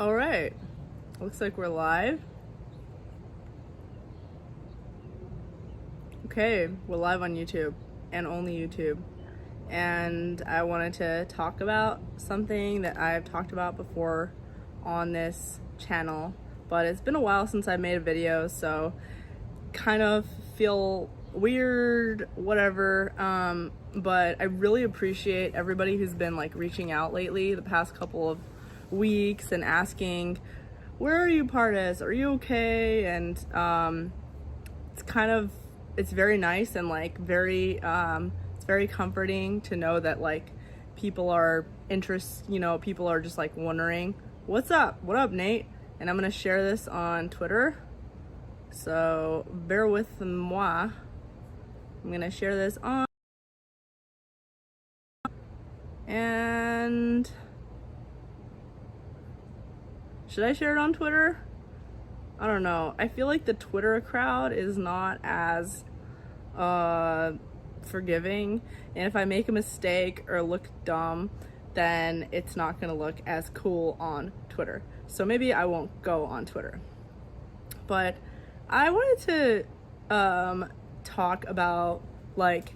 All right, looks like we're live. Okay, we're live on YouTube and only YouTube. And I wanted to talk about something that I've talked about before on this channel, but it's been a while since I made a video, so kind of feel weird, whatever. But I really appreciate everybody who's been like reaching out lately the past couple of weeks and asking, where are you, Pardes? Are you okay? And it's very nice and like it's very comforting to know that like people are people are just like wondering, what's up? What up, Nate? And I'm gonna share this on Twitter, so bear with moi. I'm gonna share this on, and should I share it on Twitter? I don't know. I feel like the Twitter crowd is not as forgiving, and if I make a mistake or look dumb, then it's not gonna look as cool on Twitter. So maybe I won't go on Twitter. But I wanted to talk about like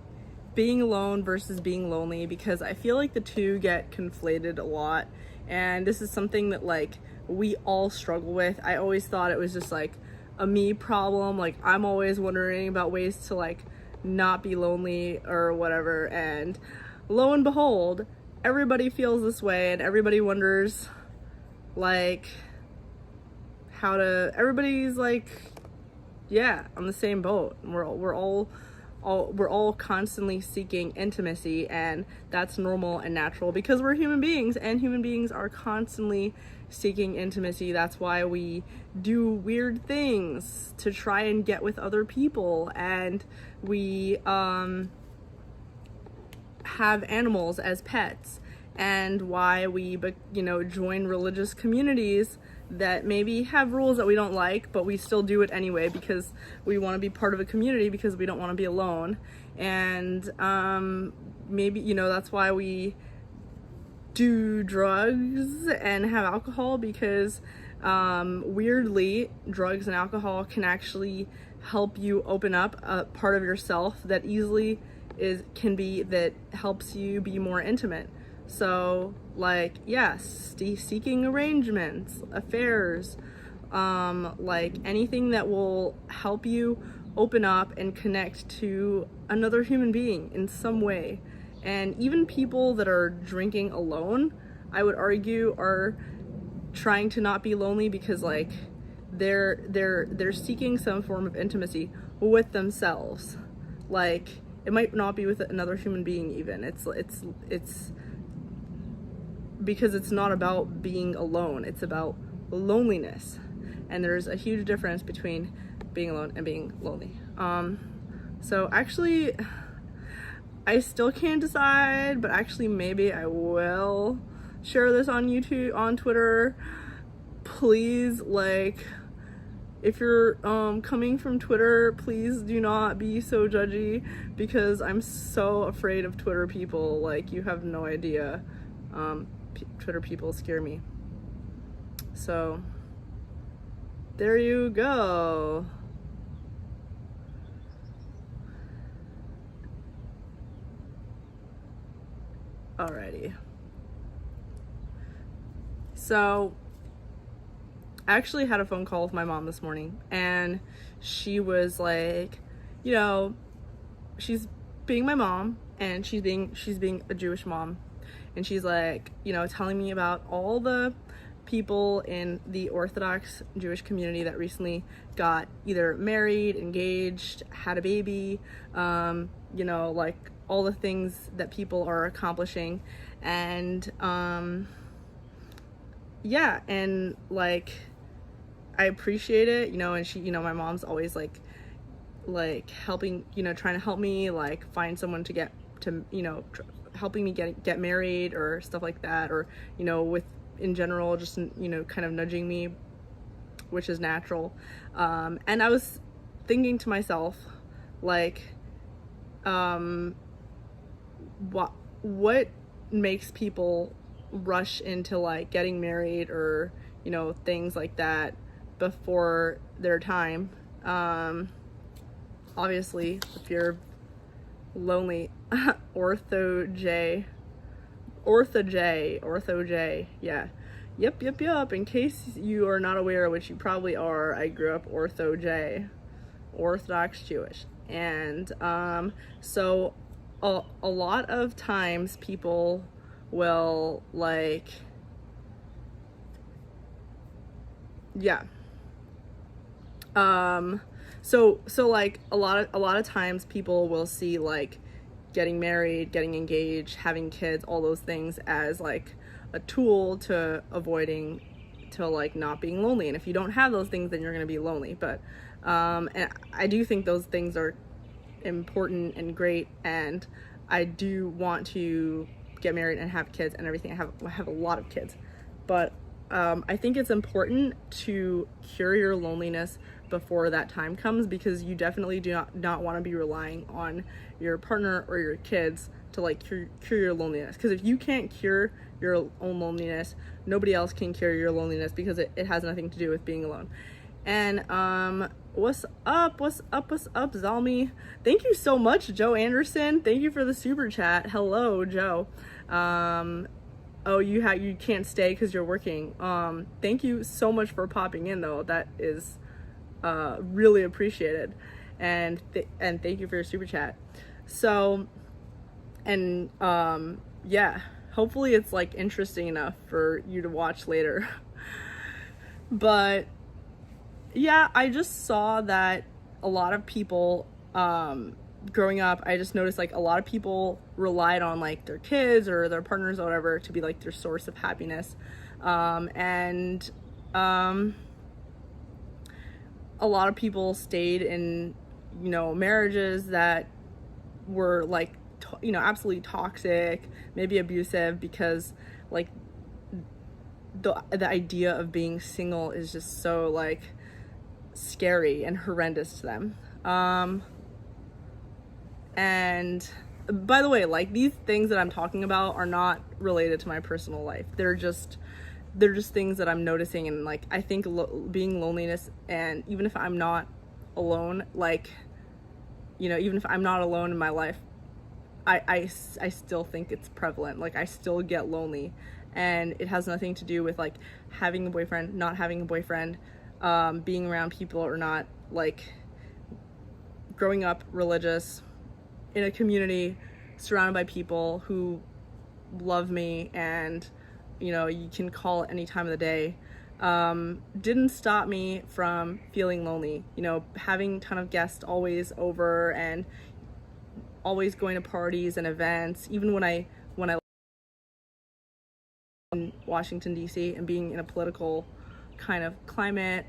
being alone versus being lonely, because I feel like the two get conflated a lot, and this is something that like we all struggle with. I always thought it was just like a me problem, like I'm always wondering about ways to like not be lonely or whatever, and lo and behold, everybody feels this way, and everybody wonders like everybody's like, yeah, on the same boat. We're all constantly seeking intimacy, and that's normal and natural because we're human beings, and human beings are constantly seeking intimacy. That's why we do weird things to try and get with other people, and we have animals as pets, and why we join religious communities that maybe have rules that we don't like, but we still do it anyway because we want to be part of a community, because we don't want to be alone. And maybe that's why we do drugs and have alcohol, because weirdly drugs and alcohol can actually help you open up a part of yourself that that helps you be more intimate. So like, yes, seeking arrangements, affairs, like anything that will help you open up and connect to another human being in some way. And even people that are drinking alone, I would argue, are trying to not be lonely, because like they're seeking some form of intimacy with themselves. Like it might not be with another human being even. It's because it's not about being alone, it's about loneliness. And there's a huge difference between being alone and being lonely. So actually, I still can't decide, but actually maybe I will share this on YouTube, on Twitter. Please, like, if you're coming from Twitter, please do not be so judgy, because I'm so afraid of Twitter people. Like, you have no idea. Twitter people scare me. So there you go. Alrighty. So I actually had a phone call with my mom this morning, and she was like, she's being my mom, and she's being a Jewish mom. And she's like, telling me about all the people in the Orthodox Jewish community that recently got either married, engaged, had a baby, like all the things that people are accomplishing. And yeah, and like I appreciate it, and she, my mom's always like helping, trying to help me like find someone to get to, helping me get married or stuff like that, or with in general just kind of nudging me, which is natural. And I was thinking to myself, like, what makes people rush into like getting married or, you know, things like that before their time. Obviously, if you're lonely, Ortho J, yeah. Yep. In case you are not aware, which you probably are, I grew up Ortho J, Orthodox Jewish. And so a lot of times people will like, yeah. So like a lot of times people will see like getting married, getting engaged, having kids, all those things as like a tool to like not being lonely. And if you don't have those things, then you're going to be lonely. But and I do think those things are important and great, and I do want to get married and have kids and everything. I have a lot of kids, but I think it's important to cure your loneliness before that time comes, because you definitely do not want to be relying on your partner or your kids to like cure your loneliness. Because if you can't cure your own loneliness, nobody else can cure your loneliness, because it has nothing to do with being alone. And what's up Zalmi? Thank you so much, Joe Anderson. Thank you for the super chat. Hello, Joe. Oh, you can't stay because you're working. Thank you so much for popping in, though. That is really appreciated, and thank you for your super chat. So, and yeah, hopefully it's like interesting enough for you to watch later. But yeah, I just saw that a lot of people growing up, I just noticed like a lot of people relied on like their kids or their partners or whatever to be like their source of happiness. And a lot of people stayed in, you know, marriages that were like, you know, absolutely toxic, maybe abusive, because like the idea of being single is just so like scary and horrendous to them. And by the way, like these things that I'm talking about are not related to my personal life. They're just things that I'm noticing. And like I think being loneliness, and even if I'm not alone, like, you know, even if I'm not alone in my life, I still think it's prevalent. Like I still get lonely, and it has nothing to do with like having a boyfriend, not having a boyfriend, being around people or not. Like growing up religious in a community surrounded by people who love me, and, you know, you can call at any time of the day, didn't stop me from feeling lonely. You know, having a ton of guests always over and always going to parties and events, even when I in Washington DC and being in a political kind of climate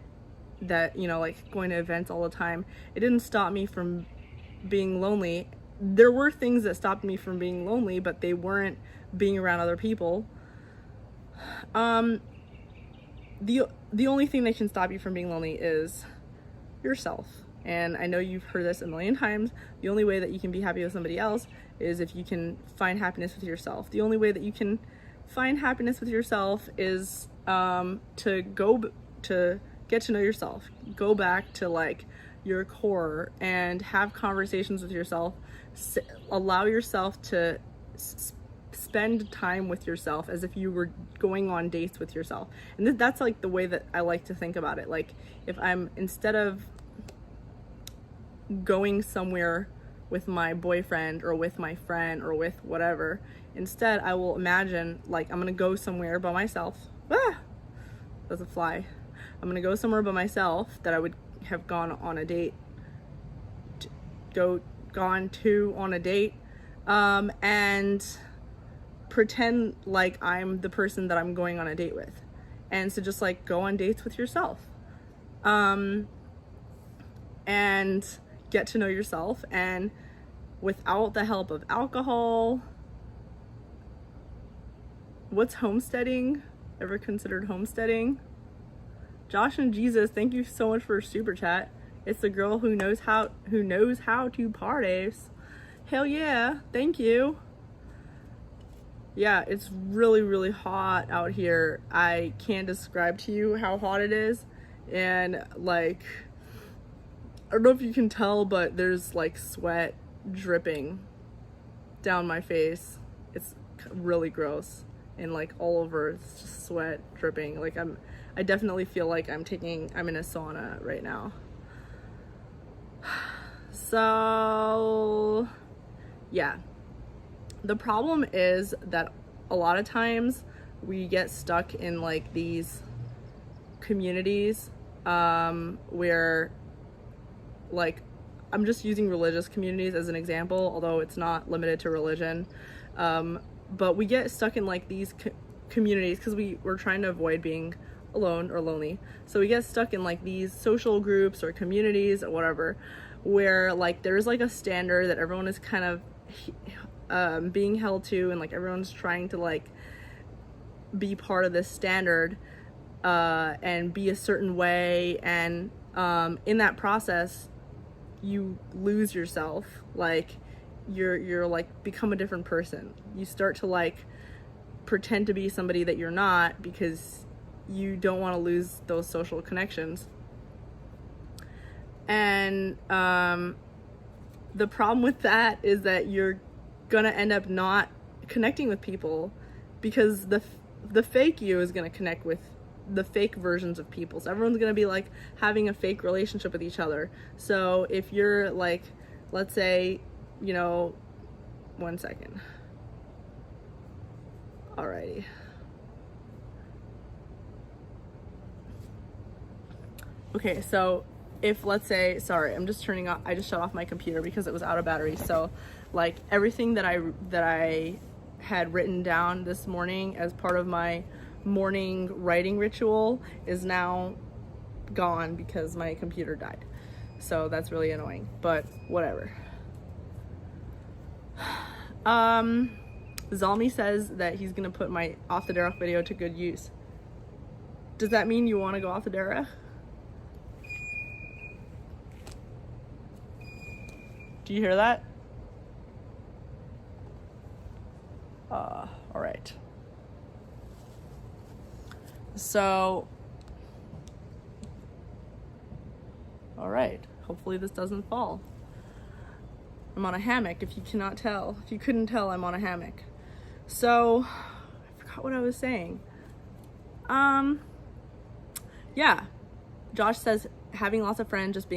that, you know, like going to events all the time, it didn't stop me from being lonely. There were things that stopped me from being lonely, but they weren't being around other people. The only thing that can stop you from being lonely is yourself. And I know you've heard this a million times. The only way that you can be happy with somebody else is if you can find happiness with yourself. The only way that you can find happiness with yourself is to get to know yourself. Go back to like your core and have conversations with yourself. Allow yourself to spend time with yourself as if you were going on dates with yourself. And that's like the way that I like to think about it. Like if I'm, instead of going somewhere with my boyfriend or with my friend or with whatever, instead I will imagine like I'm gonna go somewhere by myself. That's a fly. I'm gonna go somewhere by myself that I would have gone on a date on a date, and pretend like I'm the person that I'm going on a date with. And so just like go on dates with yourself, and get to know yourself, and without the help of alcohol. What's homesteading? Ever considered homesteading? Josh and Jesus, thank you so much for a super chat. It's the girl who knows how to Pardes. Hell yeah, thank you. yeah, it's really, really hot out here. I can't describe to you how hot it is. And like, I don't know if you can tell, but there's like sweat dripping down my face. It's really gross. And like all over, it's just sweat dripping. Like I definitely feel like I'm in a sauna right now. So, yeah. The problem is that a lot of times we get stuck in like these communities where, like, I'm just using religious communities as an example, although it's not limited to religion. But we get stuck in like these communities because we're trying to avoid being alone or lonely. So we get stuck in like these social groups or communities or whatever, where like there's like a standard that everyone is kind of being held to, and like everyone's trying to like be part of this standard and be a certain way, and in that process you lose yourself. Like you're like become a different person. You start to like pretend to be somebody that you're not because you don't want to lose those social connections. And the problem with that is that you're gonna end up not connecting with people because the fake you is gonna connect with the fake versions of people. So everyone's gonna be like having a fake relationship with each other. So if you're like, let's say, you know, 1 second. Alrighty. Okay, so if let's say, sorry, I'm just turning off, I just shut off my computer because it was out of battery. So like everything that I had written down this morning as part of my morning writing ritual is now gone because my computer died. So that's really annoying, but whatever. Zalmi says that he's gonna put my off the derech video to good use. Does that mean you want to go off the derech? Do you hear that? All right. So, all right. Hopefully this doesn't fall. I'm on a hammock, if you cannot tell. If you couldn't tell, I'm on a hammock. So, I forgot what I was saying. Yeah. Josh says having lots of friends, just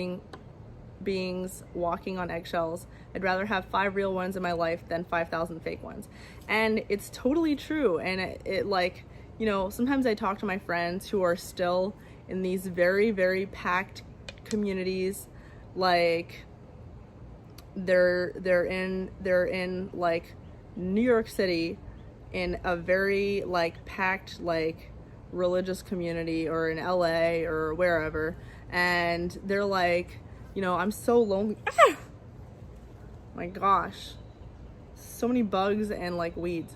beings walking on eggshells. I'd rather have 5 real ones in my life than 5,000 fake ones. And it's totally true. And it like, you know, sometimes I talk to my friends who are still in these very, very packed communities. Like they're in like New York City in a very like packed like religious community, or in LA or wherever, and they're like, you know, I'm so lonely. Ah! My gosh, so many bugs and like weeds.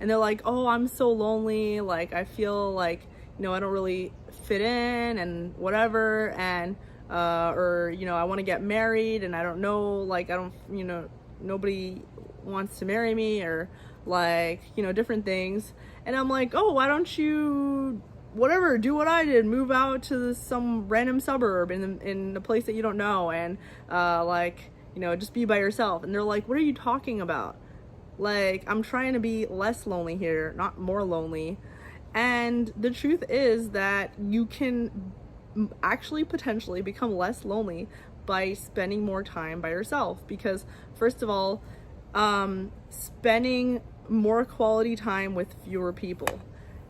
And they're like, oh, I'm so lonely, like I feel like, you know, I don't really fit in and whatever, and or, you know, I want to get married and I don't know, like I don't, you know, nobody wants to marry me, or like, you know, different things. And I'm like, oh, why don't you whatever, do what I did, move out to some random suburb in a place that you don't know, and like, you know, just be by yourself. And they're like, what are you talking about? Like, I'm trying to be less lonely here, not more lonely. And the truth is that you can actually potentially become less lonely by spending more time by yourself, because first of all, spending more quality time with fewer people,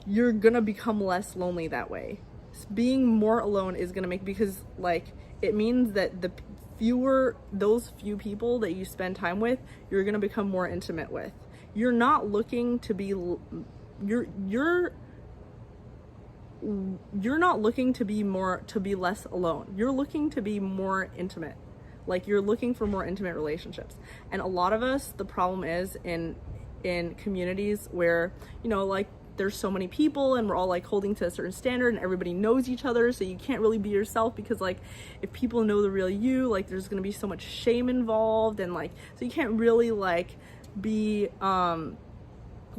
you're gonna become less lonely that way. Being more alone is gonna make, because like it means that those few people that you spend time with, you're gonna become more intimate with. You're not looking to be you're not looking to be less alone. You're looking to be more intimate. Like, you're looking for more intimate relationships. And a lot of us, the problem is in communities where, you know, like there's so many people and we're all like holding to a certain standard and everybody knows each other, so you can't really be yourself, because like if people know the real you, like there's gonna be so much shame involved, and like so you can't really like be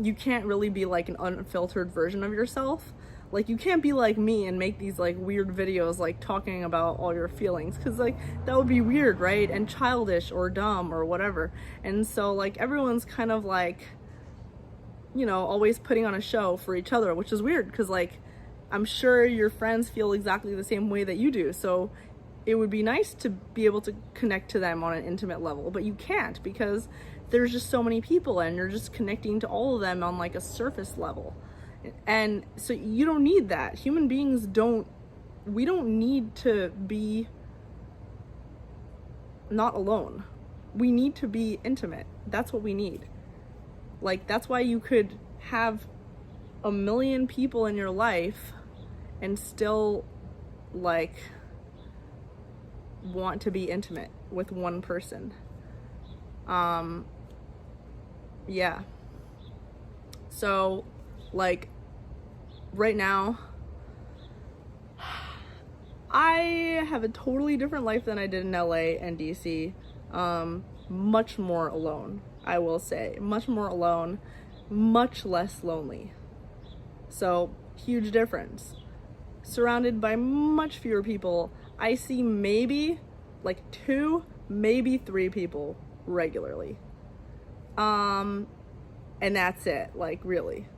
you can't really be like an unfiltered version of yourself. Like, you can't be like me and make these like weird videos like talking about all your feelings, because like that would be weird, right? And childish or dumb or whatever. And so like everyone's kind of like, you know, always putting on a show for each other, which is weird because like I'm sure your friends feel exactly the same way that you do. So it would be nice to be able to connect to them on an intimate level, but you can't because there's just so many people and you're just connecting to all of them on like a surface level. And so you don't need that. Human beings we don't need to be not alone. We need to be intimate. That's what we need. Like, that's why you could have a million people in your life and still like want to be intimate with one person. Yeah. So like right now I have a totally different life than I did in LA and DC. Much more alone, I will say. Much more alone, much less lonely. So, huge difference. Surrounded by much fewer people. I see maybe like 2, maybe 3 people regularly. And that's it, like really.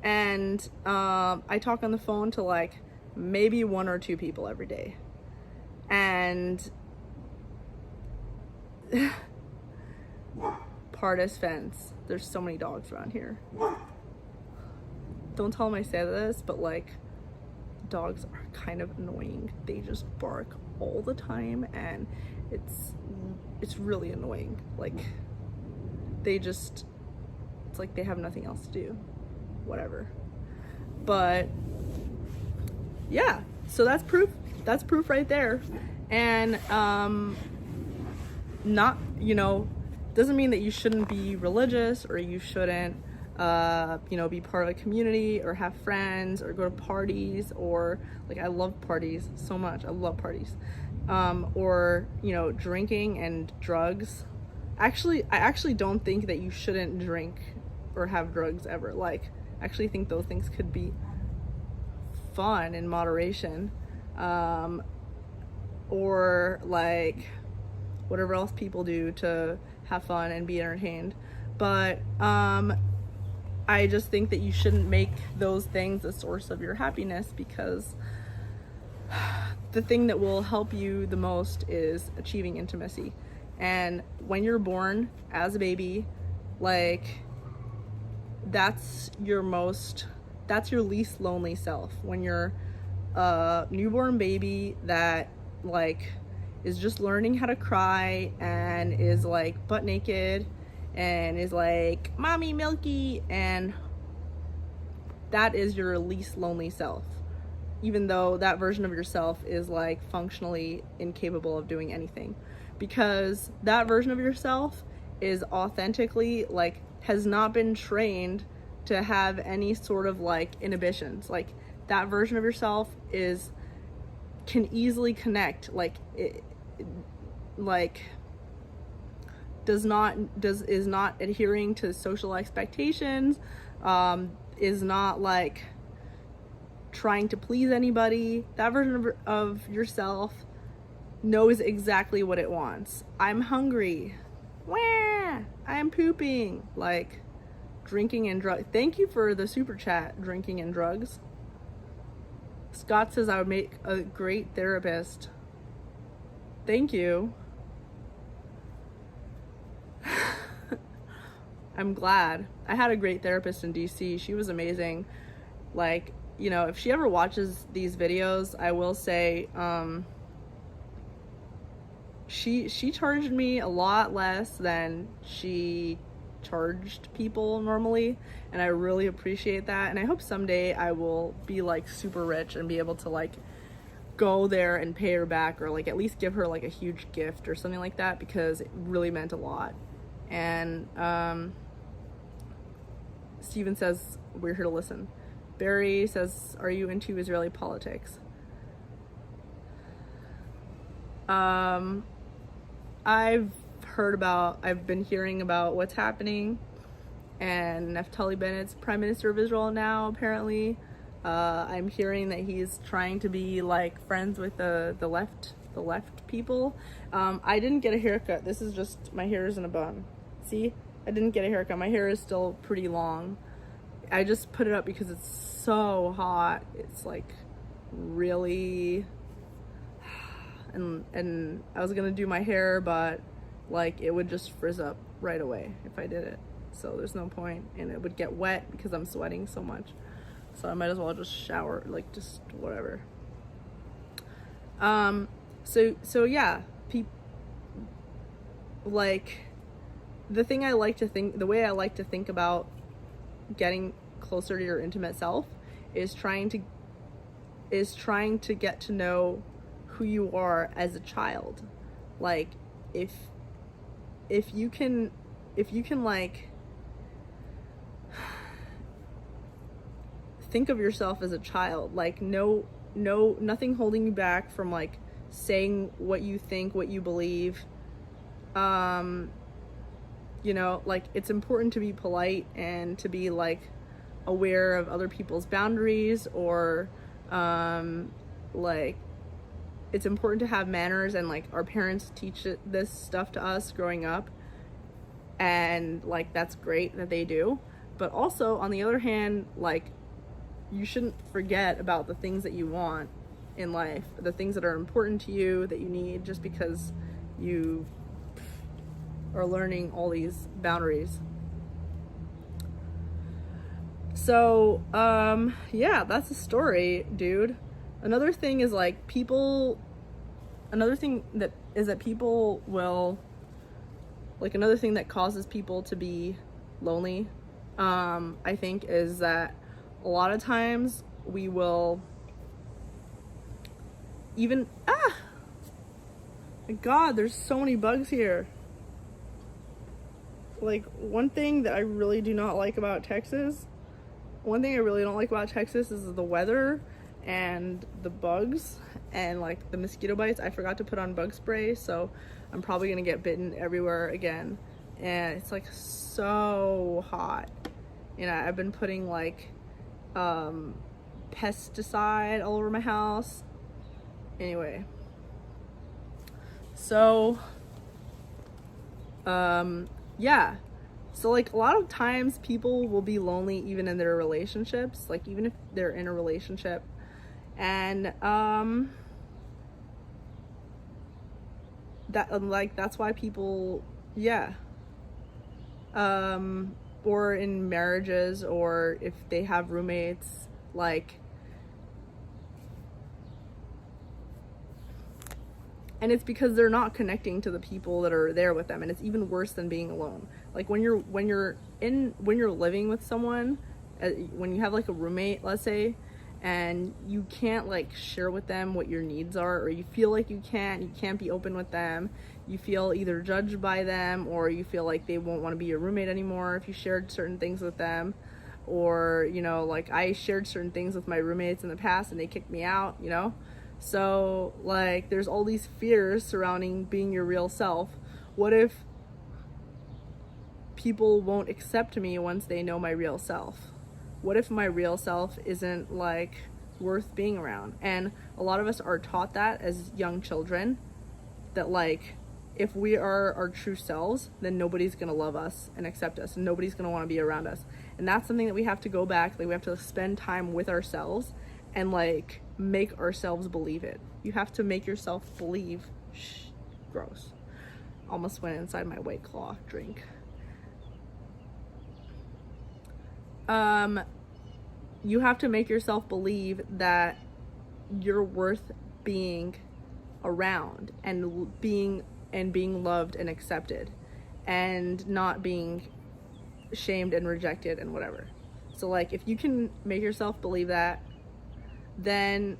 And I talk on the phone to like maybe 1 or 2 people every day. And Pardes fence. There's so many dogs around here. Don't tell them I say this, but like dogs are kind of annoying. They just bark all the time and it's really annoying. Like it's like they have nothing else to do. Whatever. But yeah, so that's proof right there. And not, you know, doesn't mean that you shouldn't be religious or you shouldn't you know, be part of a community or have friends or go to parties, or like I love parties so much. I love parties. Or, you know, drinking and drugs. I actually don't think that you shouldn't drink or have drugs ever. Like, I actually think those things could be fun in moderation. Or like whatever else people do to have fun and be entertained. But I just think that you shouldn't make those things a source of your happiness, because the thing that will help you the most is achieving intimacy. And when you're born as a baby, like that's your least lonely self. When you're a newborn baby that like is just learning how to cry and is like butt naked and is like, mommy milky, and that is your least lonely self, even though that version of yourself is like functionally incapable of doing anything, because that version of yourself is authentically like has not been trained to have any sort of like inhibitions. Like that version of yourself can easily connect, is not adhering to social expectations, is not like trying to please anybody. That version of yourself knows exactly what it wants. I'm hungry. Wah! I'm pooping. Like drinking and drugs. Thank you for the super chat, drinking and drugs. Scott says I would make a great therapist. Thank you. I'm glad. I had a great therapist in DC. She was amazing. Like, you know, if she ever watches these videos, I will say, she charged me a lot less than she charged people normally, and I really appreciate that. And I hope someday I will be like super rich and be able to like go there and pay her back, or like at least give her like a huge gift or something like that, because it really meant a lot. And Steven says we're here to listen. Barry says, are you into Israeli politics? I've been hearing about what's happening, and Naftali Bennett's Prime Minister of Israel now, apparently. I'm hearing that he's trying to be like friends with the left people. I didn't get a haircut. This is just, my hair is in a bun. See? I didn't get a haircut. My hair is still pretty long. I just put it up because it's so hot. It's like really, and I was gonna do my hair, but like it would just frizz up right away if I did it. So there's no point, and it would get wet because I'm sweating so much. So I might as well just shower, like just whatever. So yeah, like the way I like to think about getting closer to your intimate self is trying to get to know who you are as a child. Like if you can like think of yourself as a child, like nothing holding you back from like saying what you think, what you believe. You know, like it's important to be polite and to be like aware of other people's boundaries, or like it's important to have manners, and like our parents teach this stuff to us growing up, and like that's great that they do. But also on the other hand, like you shouldn't forget about the things that you want in life, the things that are important to you, that you need, just because you are learning all these boundaries. So yeah, that's the story, dude. Another thing is like people will, like another thing that causes people to be lonely, I think, is that a lot of times we will even, my God, there's so many bugs here. Like one thing that I really do not like about Texas, is the weather and the bugs and like the mosquito bites. I forgot to put on bug spray, so I'm probably gonna get bitten everywhere again. And it's like so hot. You know, I've been putting like pesticide all over my house. Anyway, so yeah, so like a lot of times people will be lonely even in their relationships, like even if they're in a relationship, and that's why people, yeah, or in marriages, or if they have roommates, like, and it's because they're not connecting to the people that are there with them. And it's even worse than being alone. Like when you're living with someone, when you have like a roommate, let's say, and you can't like share with them what your needs are, or you feel like you can't be open with them. You feel either judged by them, or you feel like they won't want to be your roommate anymore if you shared certain things with them. Or, you know, like I shared certain things with my roommates in the past and they kicked me out, you know? So like there's all these fears surrounding being your real self. What if people won't accept me once they know my real self? What if my real self isn't like worth being around? And a lot of us are taught that as young children, that like if we are our true selves, then nobody's gonna love us and accept us, and nobody's gonna want to be around us. And that's something that we have to go back, like we have to spend time with ourselves and like make ourselves believe it. You have to make yourself believe. Shh, gross. Almost went inside my White Claw drink. You have to make yourself believe that you're worth being around and being loved and accepted, and not being shamed and rejected and whatever. So like if you can make yourself believe that, then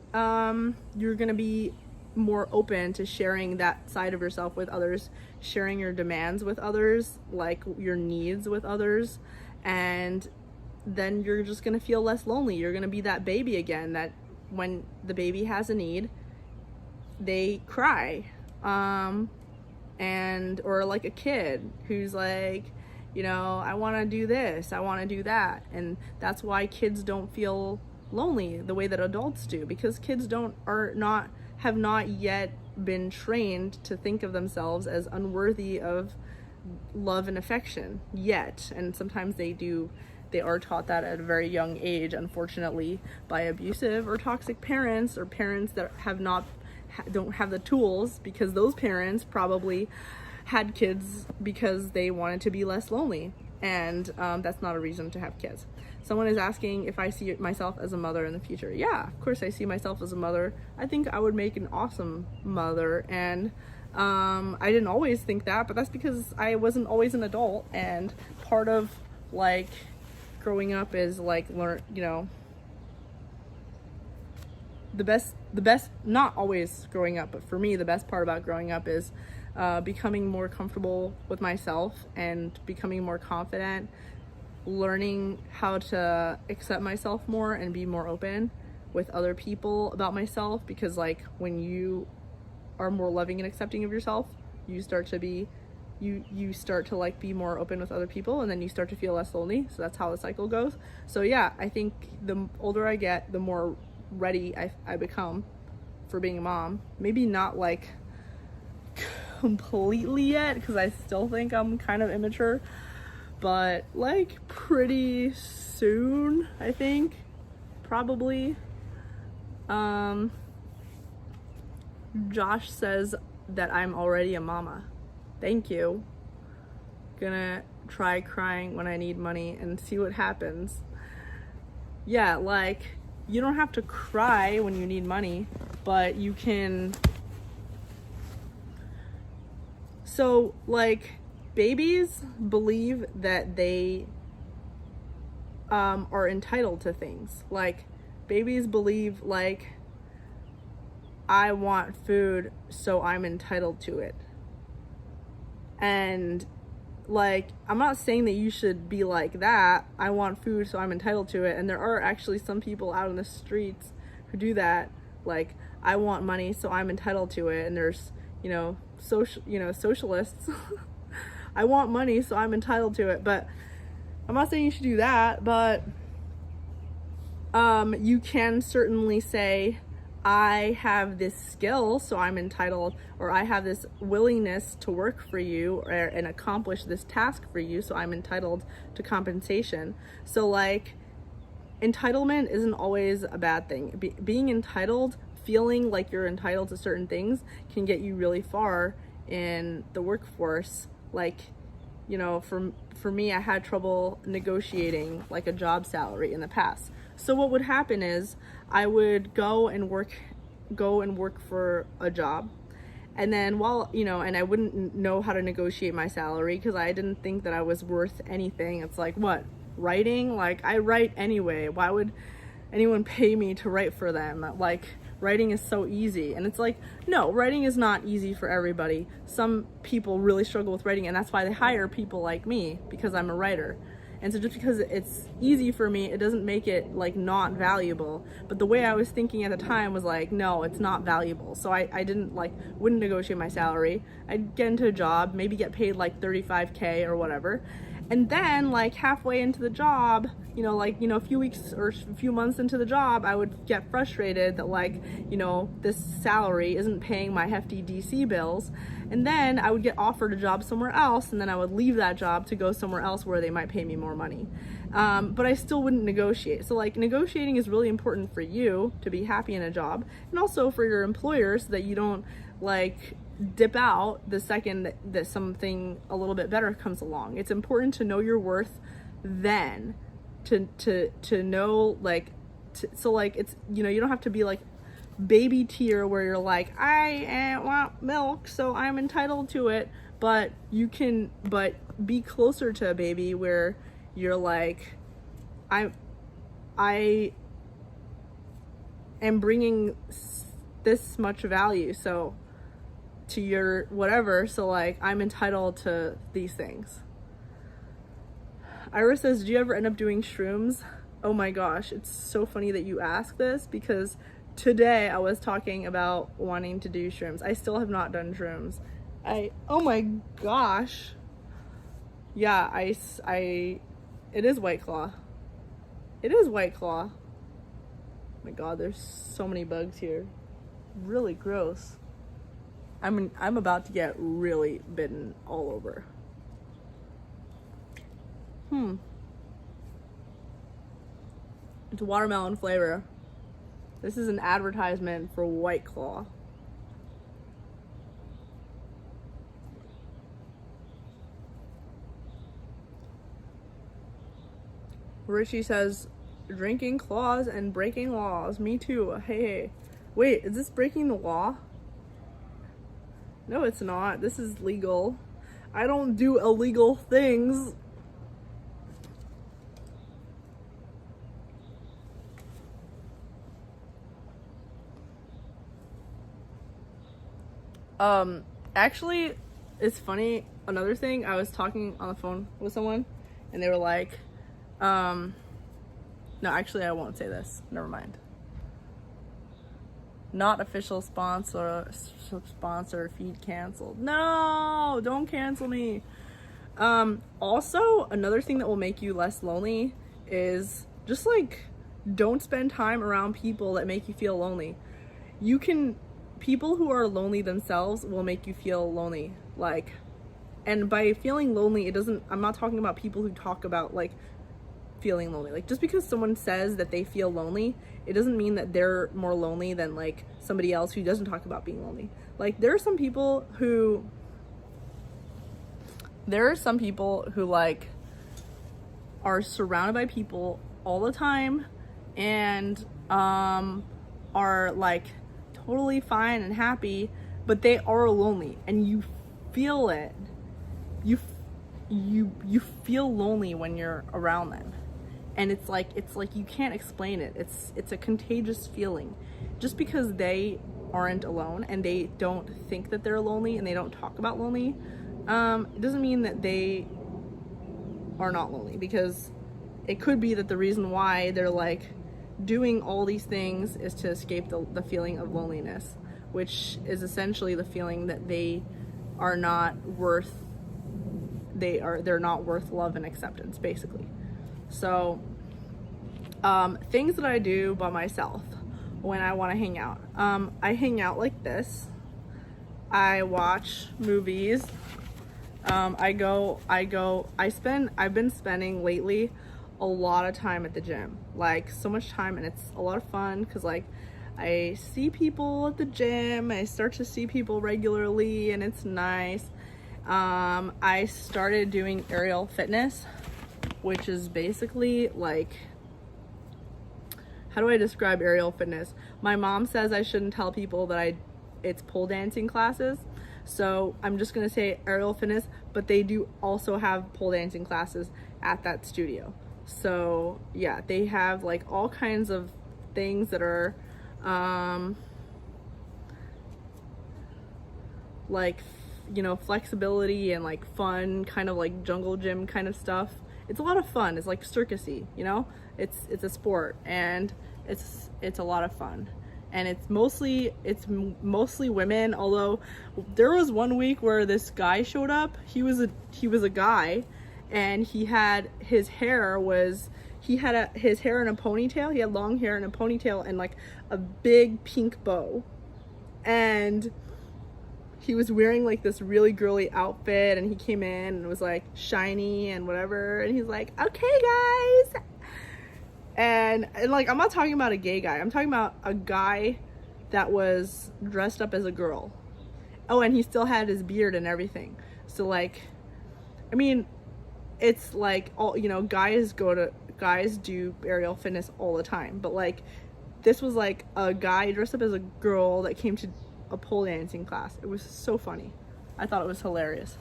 you're gonna be more open to sharing that side of yourself with others, sharing your demands with others, like your needs with others, and then you're just gonna feel less lonely. You're gonna be that baby again, that when the baby has a need, they cry, and or like a kid who's like, you know, I want to do this, I want to do that. And that's why kids don't feel lonely the way that adults do, because kids have not yet been trained to think of themselves as unworthy of love and affection yet. And sometimes they are taught that at a very young age, unfortunately, by abusive or toxic parents, or parents that don't have the tools, because those parents probably had kids because they wanted to be less lonely. And that's not a reason to have kids. Someone is asking if I see myself as a mother in the future. Yeah, of course I see myself as a mother. I think I would make an awesome mother. And I didn't always think that, but that's because I wasn't always an adult. And part of like growing up is like the best, not always growing up, but for me, the best part about growing up is becoming more comfortable with myself and becoming more confident, learning how to accept myself more and be more open with other people about myself. Because like when you are more loving and accepting of yourself, you start to like be more open with other people, and then you start to feel less lonely. So that's how the cycle goes. So yeah, I think the older I get, the more ready I become for being a mom. Maybe not like completely yet, because I still think I'm kind of immature, but like pretty soon, I think, probably. Josh says that I'm already a mama. Thank you. Gonna try crying when I need money and see what happens. Yeah, like, you don't have to cry when you need money, but you can. So, like, babies believe that they are entitled to things. Like, babies believe, like, I want food, so I'm entitled to it. And, like, I'm not saying that you should be like that. I want food, so I'm entitled to it. And there are actually some people out in the streets who do that. Like, I want money, so I'm entitled to it. And there's, socialists. I want money, so I'm entitled to it. But I'm not saying you should do that. But you can certainly say, I have this skill, so I'm entitled, or I have this willingness to work for you and accomplish this task for you, so I'm entitled to compensation. So, like, entitlement isn't always a bad thing. Being entitled, feeling like you're entitled to certain things, can get you really far in the workforce. Like, for me, I had trouble negotiating like a job salary in the past. So what would happen is I would go and work for a job, and then and I wouldn't know how to negotiate my salary because I didn't think that I was worth anything. It's like, what, writing? Like, I write anyway. Why would anyone pay me to write for them? Like, writing is so easy. And it's like, no, writing is not easy for everybody. Some people really struggle with writing, and that's why they hire people like me, because I'm a writer. And so just because it's easy for me, it doesn't make it like not valuable. But the way I was thinking at the time was like, no, it's not valuable. So I wouldn't negotiate my salary. I'd get into a job, maybe get paid like $35K or whatever. And then like halfway into the job, a few weeks or a few months into the job, I would get frustrated that this salary isn't paying my hefty DC bills. And then I would get offered a job somewhere else, and then I would leave that job to go somewhere else where they might pay me more money. But I still wouldn't negotiate. So like, negotiating is really important for you to be happy in a job, and also for your employer, so that you don't like dip out the second that something a little bit better comes along. It's important to know your worth then, to know it's, you don't have to be like baby tier where you're like, I want milk, so I'm entitled to it. But but be closer to a baby where you're like, I am bringing this much value, so to your whatever, so like, I'm entitled to these things. Ira says, do you ever end up doing shrooms? Oh my gosh, it's so funny that you ask this, because today I was talking about wanting to do shrooms. I still have not done shrooms. Oh my gosh. Yeah, it is White Claw. It is White Claw. Oh my god, there's so many bugs here. Really gross. I'm about to get really bitten all over. It's watermelon flavor. This is an advertisement for White Claw. Richie says, drinking claws and breaking laws. Me too. Hey. Wait, is this breaking the law? No, it's not. This is legal. I don't do illegal things. Actually, it's funny. Another thing, I was talking on the phone with someone and they were like, no, actually, I won't say this. Never mind. Not official sponsor feed canceled. No, don't cancel me. Also, another thing that will make you less lonely is just like, don't spend time around people that make you feel lonely. People who are lonely themselves will make you feel lonely. Like, and by feeling lonely, I'm not talking about people who talk about like feeling lonely. Like, just because someone says that they feel lonely, it doesn't mean that they're more lonely than like somebody else who doesn't talk about being lonely. Like, there are some people who like are surrounded by people all the time and are like totally fine and happy, but they are lonely and you feel it. You feel lonely when you're around them. And it's like you can't explain it. It's a contagious feeling. Just because they aren't alone and they don't think that they're lonely and they don't talk about lonely, it doesn't mean that they are not lonely, because it could be that the reason why they're like doing all these things is to escape the feeling of loneliness, which is essentially the feeling that they're not worth love and acceptance, basically. So, things that I do by myself when I want to hang out. I hang out like this. I watch movies. I've been spending lately a lot of time at the gym, like so much time, and it's a lot of fun because like I see people at the gym. I start to see people regularly and it's nice. I started doing aerial fitness, which is basically like, how do I describe aerial fitness? My mom says I shouldn't tell people that it's pole dancing classes, so I'm just gonna say aerial fitness, but they do also have pole dancing classes at that studio. So yeah, they have like all kinds of things that are like, you know, flexibility and like fun, kind of like jungle gym kind of stuff. It's a lot of fun. It's like circusy, you know? It's a sport and it's a lot of fun. And it's mostly women, although there was one week where this guy showed up. He was a guy, and his hair in a ponytail. He had long hair in a ponytail and like a big pink bow. And he was wearing like this really girly outfit, and he came in and was like shiny and whatever, and he's like, okay guys. And like, I'm not talking about a gay guy. I'm talking about a guy that was dressed up as a girl. Oh, and he still had his beard and everything. So like, I mean, it's like, all, you know, guys do aerial fitness all the time, but like, this was like a guy dressed up as a girl that came to a pole dancing class. It was so funny. I thought it was hilarious.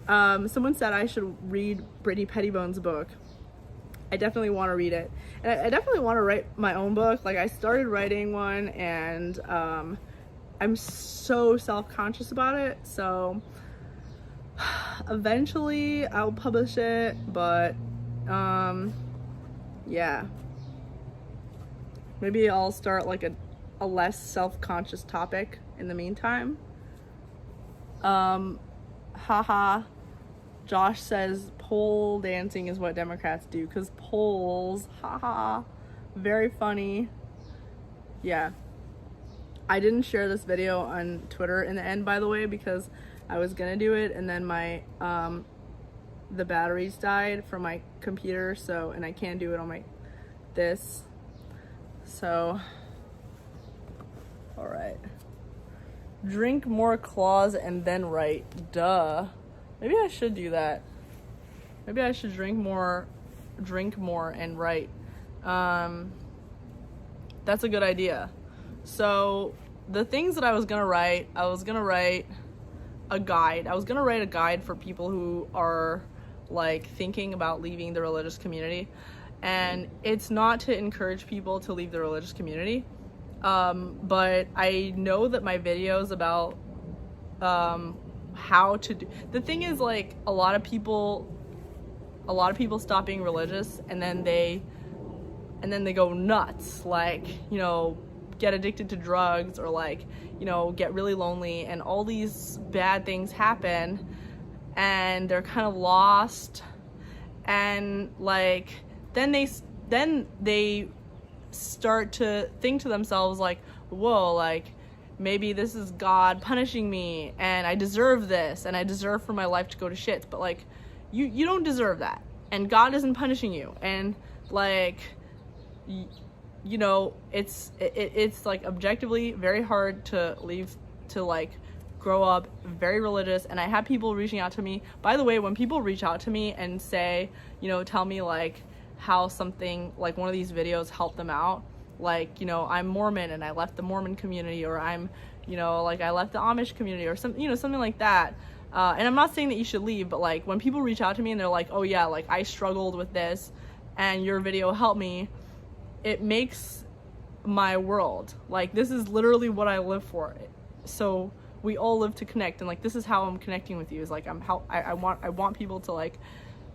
Someone said I should read Brittany Pettibone's book. I definitely want to read it. And I definitely want to write my own book. Like, I started writing one, and I'm so self-conscious about it. So eventually I'll publish it, but yeah. Maybe I'll start like a less self-conscious topic in the meantime. Haha. Josh says pole dancing is what Democrats do, because poles, haha, very funny. Yeah. I didn't share this video on Twitter in the end, by the way, because I was gonna do it, and then my the batteries died from my computer, so, and I can't do it on my this. So, all right. Drink more claws and then write. Duh. Maybe I should do that. Maybe I should drink more and write. That's a good idea. So the things that I was gonna write a guide. I was gonna write a guide for people who are like thinking about leaving the religious community. And it's not to encourage people to leave the religious community. But I know that my videos about how to do, the thing is, like, a lot of people stop being religious and then they go nuts, like, you know, get addicted to drugs, or like, you know, get really lonely, and all these bad things happen, and they're kind of lost, and like then they start to think to themselves like, whoa, like maybe this is God punishing me, and I deserve this, and I deserve for my life to go to shit. But like, you don't deserve that, and God isn't punishing you, and like, you know, it's like objectively very hard to leave, to like grow up very religious. And I have people reaching out to me, by the way, when people reach out to me and say, you know, tell me like how something like one of these videos helped them out, like, you know, I'm Mormon and I left the Mormon community, or I'm, you know, like I left the Amish community, or something, you know, something like that. And I'm not saying that you should leave, but like when people reach out to me and they're like, oh yeah, like I struggled with this and your video helped me, it makes my world. Like, this is literally what I live for. So we all live to connect, and like this is how I'm connecting with you, is like I want people to like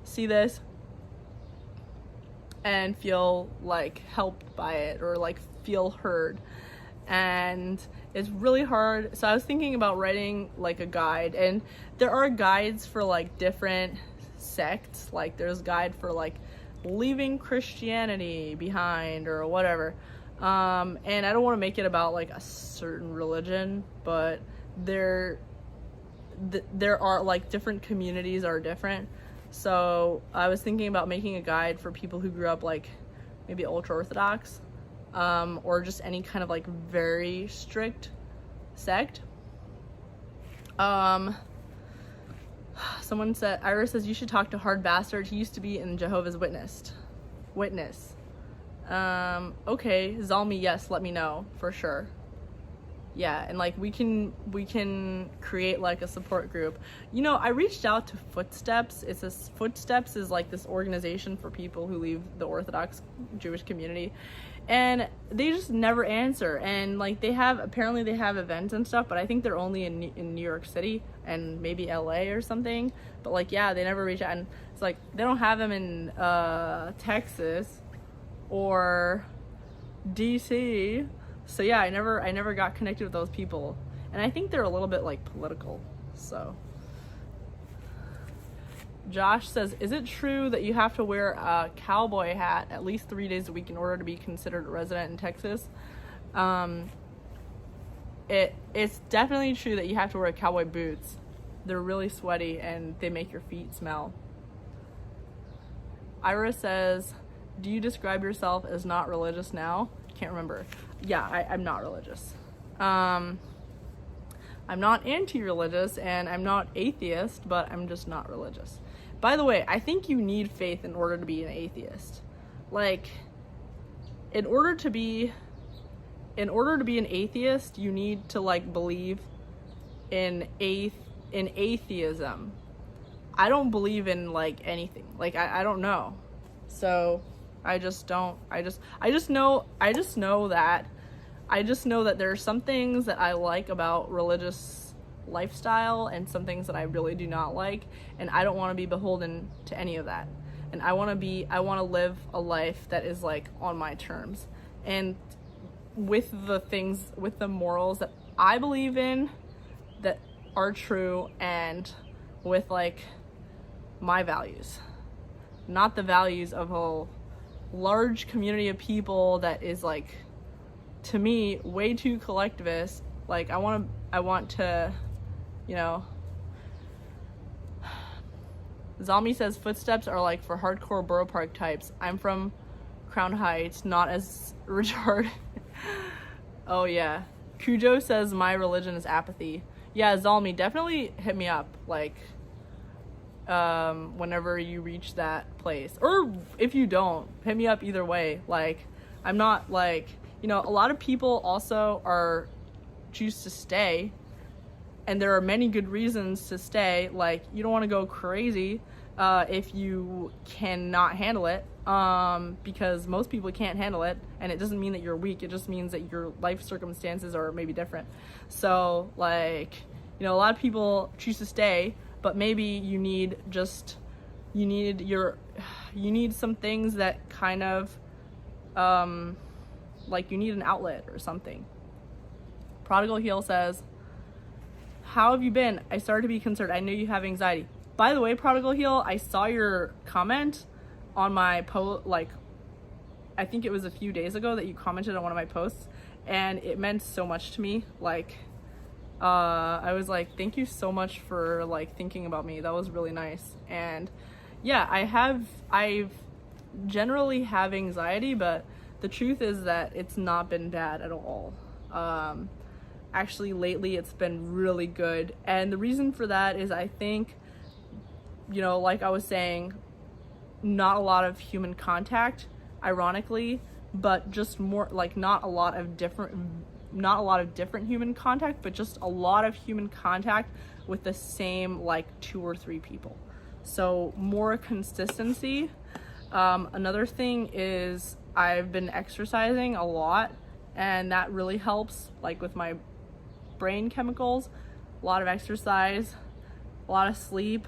see this and feel like helped by it, or like feel heard. And it's really hard. So I was thinking about writing like a guide, and there are guides for like different sects. Like there's a guide for like leaving Christianity behind or whatever. And I don't want to make it about like a certain religion, but there are like different communities are different. So I was thinking about making a guide for people who grew up like maybe ultra-Orthodox, or just any kind of like very strict sect. Someone said, Iris says, you should talk to Hard Bastard. He used to be in Jehovah's Witness. Okay, Zalmi, yes, let me know for sure. Yeah, and like we can create like a support group. You know, I reached out to Footsteps. Footsteps is like this organization for people who leave the Orthodox Jewish community, and they just never answer. And like apparently they have events and stuff, but I think they're only in New York City and maybe LA or something. But like, yeah, they never reach out, and it's like they don't have them in Texas or DC. So yeah, I never got connected with those people, and I think they're a little bit like political. So Josh says, is it true that you have to wear a cowboy hat at least 3 days a week in order to be considered a resident in Texas? It's definitely true that you have to wear cowboy boots. They're really sweaty and they make your feet smell. Ira says, do you describe yourself as not religious now? Can't remember. Yeah, I'm not religious. I'm not anti-religious, and I'm not atheist, but I'm just not religious. By the way, I think you need faith in order to be an atheist. Like, in order to be an atheist, you need to like believe in atheism. I don't believe in like anything. Like I don't know. So I just don't. I just know that there are some things that I like about religious lifestyle and some things that I really do not like, and I don't want to be beholden to any of that. And I want to live a life that is like on my terms, and with the morals that I believe in that are true, and with like my values, not the values of a large community of people that is like, to me, way too collectivist. Like I want to, you know. Zombie says footsteps are like for hardcore borough park types. I'm from Crown Heights, not as retarded. Oh yeah. Cujo says my religion is apathy. Yeah, Zalmi, definitely hit me up, like, whenever you reach that place. Or if you don't, hit me up either way. Like, I'm not, like, you know, a lot of people also choose to stay, and there are many good reasons to stay. Like, you don't want to go crazy if you cannot handle it, because most people can't handle it, and it doesn't mean that you're weak. It just means that your life circumstances are maybe different. So, like, you know, a lot of people choose to stay, but maybe you need some things that kind of, like, you need an outlet or something. Prodigal Heel says, how have you been? I started to be concerned. I knew you have anxiety. By the way, Prodigal Heel, I saw your comment on my post, like, I think it was a few days ago that you commented on one of my posts, and it meant so much to me. Like, I was like, thank you so much for, like, thinking about me. That was really nice. And yeah, I generally have anxiety, but the truth is that it's not been bad at all. Actually, lately it's been really good. And the reason for that is, I think, you know, like I was saying, not a lot of human contact, ironically, but just more, like, not a lot of different human contact, but just a lot of human contact with the same, like, 2 or 3 people. So more consistency. Another thing is I've been exercising a lot, and that really helps, like, with my brain chemicals. A lot of exercise, a lot of sleep,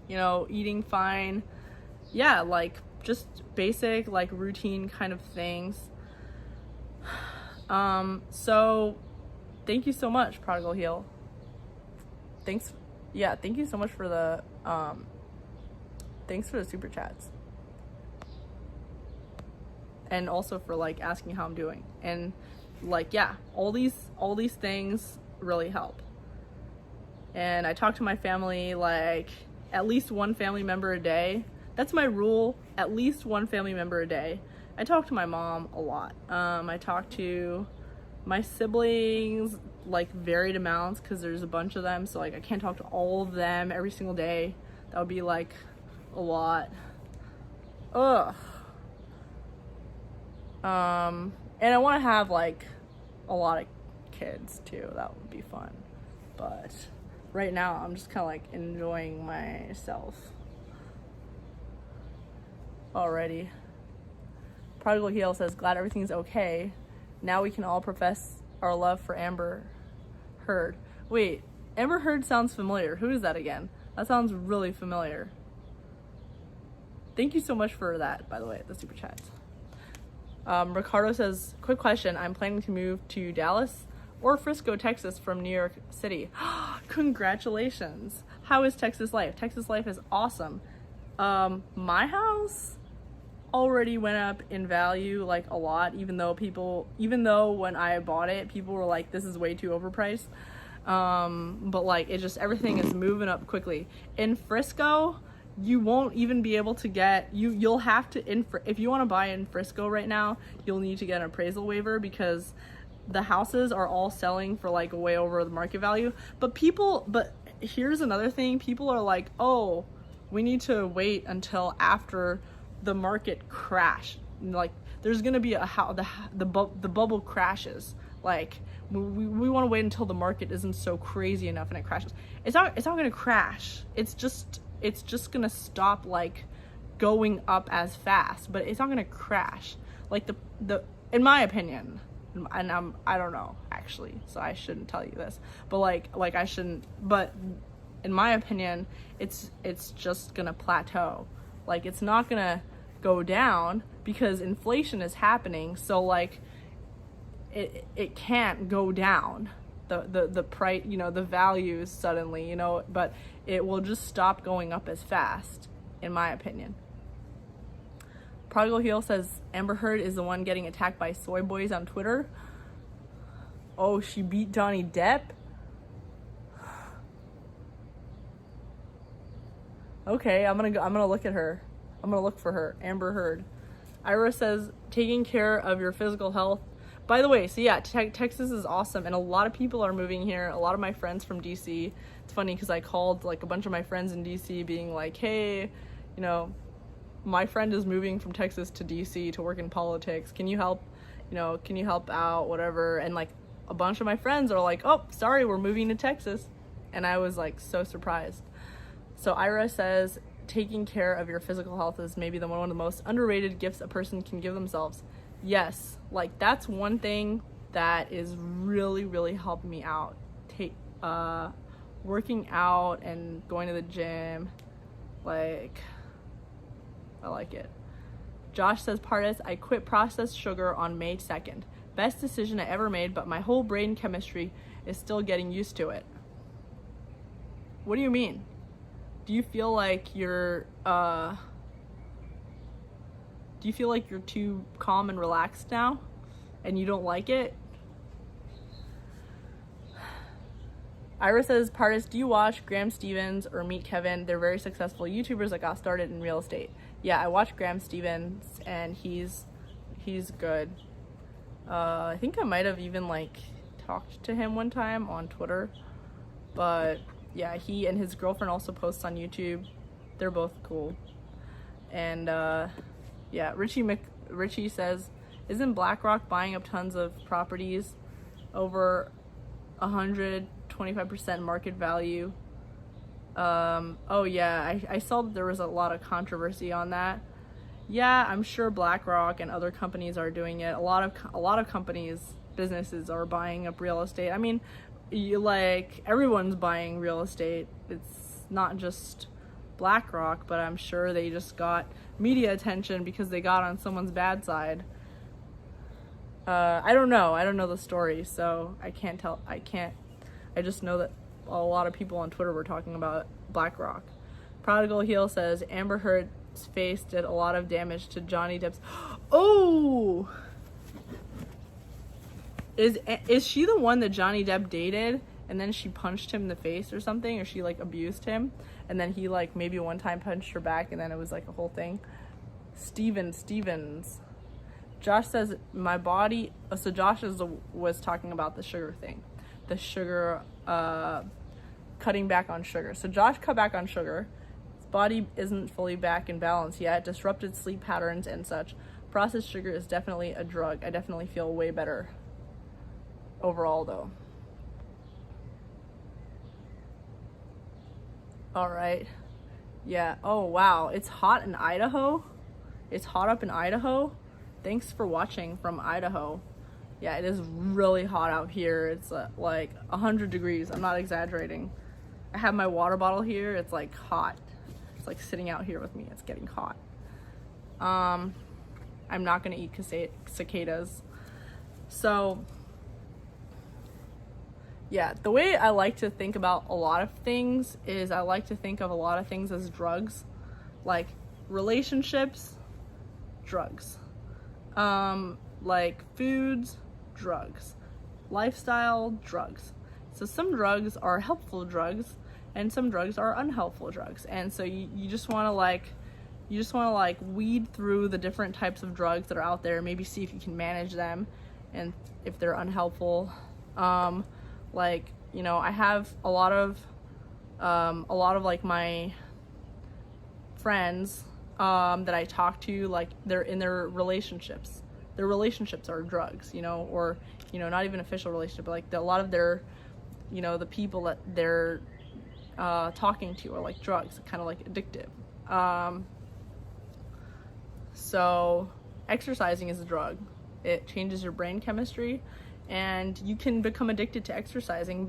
you know, eating fine. Yeah, like, just basic, like, routine kind of things. So thank you so much, Prodigal Heel. Thank you so much for the thanks for the super chats, and also for, like, asking how I'm doing. And, like, yeah, all these things really help. And I talk to my family, like, at least one family member a day. That's my rule, at least one family member a day. I talk to my mom a lot. I talk to my siblings, like, varied amounts, because there's a bunch of them, so, like, I can't talk to all of them every single day. That would be, like, a lot. Ugh. And I want to have, like, a lot of kids too. That would be fun. But right now I'm just kind of, like, enjoying myself already. Prodigal Heel says, glad everything's okay. Now we can all profess our love for Amber Heard. Wait, Amber Heard sounds familiar. Who is that again? That sounds really familiar. Thank you so much for that, by the way, the super chats. Ricardo says, quick question. I'm planning to move to Dallas or Frisco, Texas from New York City. Congratulations. How is Texas life? Texas life is awesome. My house already went up in value, like, a lot, even though when I bought it, people were like, this is way too overpriced. But, like, it just, everything is moving up quickly. In Frisco, you won't even be able to get, you'll have to, if you want to buy in Frisco right now, you'll need to get an appraisal waiver, because the houses are all selling for, like, way over the market value. But here's another thing. People are like, oh, we need to wait until after the market crash. Like, there's gonna be the bubble crashes. Like, we want to wait until the market isn't so crazy enough and it crashes. It's not gonna crash. It's just gonna stop, like, going up as fast, but it's not gonna crash. Like, the in my opinion, and I don't know, actually, so I shouldn't tell you this, but like I shouldn't, but in my opinion, it's just gonna plateau. Like, it's not gonna go down because inflation is happening, so, like, it can't go down. the price, you know, the values suddenly, you know, but it will just stop going up as fast, in my opinion. Prodigal Heel says Amber Heard is the one getting attacked by soy boys on Twitter. Oh, she beat Johnny Depp? Okay, I'm gonna look at her. I'm gonna look for her. Amber Heard. Ira says taking care of your physical health. By the way, so yeah, Texas is awesome, and a lot of people are moving here. A lot of my friends from DC. It's funny because I called like a bunch of my friends in DC, being like, "Hey, you know, my friend is moving from Texas to DC to work in politics. Can you help? You know, can you help out? Whatever." And like a bunch of my friends are like, "Oh, sorry, we're moving to Texas," and I was like so surprised. So Ira says taking care of your physical health is maybe one of the most underrated gifts a person can give themselves. Yes, like that's one thing that is really, really helping me out. Working out and going to the gym, like, I like it. Josh says, Pardes, I quit processed sugar on May 2nd. Best decision I ever made, but my whole brain chemistry is still getting used to it. What do you mean? Do you feel like you're too calm and relaxed now and you don't like it? Ira says, Pardes, do you watch Graham Stevens or Meet Kevin? They're very successful YouTubers that got started in real estate. Yeah, I watch Graham Stevens and he's good. I think I might have even like talked to him one time on Twitter, but yeah, he and his girlfriend also posts on YouTube. They're both cool. And yeah, Richie says, isn't BlackRock buying up tons of properties over 125% market value? Oh yeah, I saw that there was a lot of controversy on that. Yeah, I'm sure BlackRock and other companies are doing it. A lot of companies, businesses are buying up real estate. I mean, everyone's buying real estate. It's not just BlackRock, but I'm sure they just got media attention because they got on someone's bad side. I don't know the story, so I can't tell. I just know that a lot of people on Twitter were talking about BlackRock. Prodigal Heel says Amber Heard's face did a lot of damage to Johnny Depp's. Oh, is she the one that Johnny Depp dated and then she punched him in the face or something, or she like abused him and then he like maybe one time punched her back and then it was like a whole thing? Stevens. Josh says my body. So Josh was talking about the sugar thing, the sugar, cutting back on sugar. So Josh cut back on sugar. His body isn't fully back in balance yet. Disrupted sleep patterns and such. Processed sugar is definitely a drug. I definitely feel way better overall though. All right. Yeah. Oh wow. It's hot in Idaho. It's hot up in Idaho. Thanks for watching from Idaho. Yeah, it is really hot out here. It's like 100 degrees. I'm not exaggerating. I have my water bottle here. It's like hot. It's like sitting out here with me. It's getting hot. I'm not gonna eat cicadas. So yeah, the way I like to think about a lot of things is I like to think of a lot of things as drugs. Like relationships, drugs. Like foods, drugs. Lifestyle, drugs. So some drugs are helpful drugs and some drugs are unhelpful drugs. And so you just want to weed through the different types of drugs that are out there, maybe see if you can manage them and if they're unhelpful. Like, you know, I have a lot of like my friends that I talk to, like they're in their relationships. Their relationships are drugs, you know, or, you know, not even official relationship, but like a lot of their, you know, the people that they're talking to are like drugs, kind of like addictive. So exercising is a drug. It changes your brain chemistry and you can become addicted to exercising,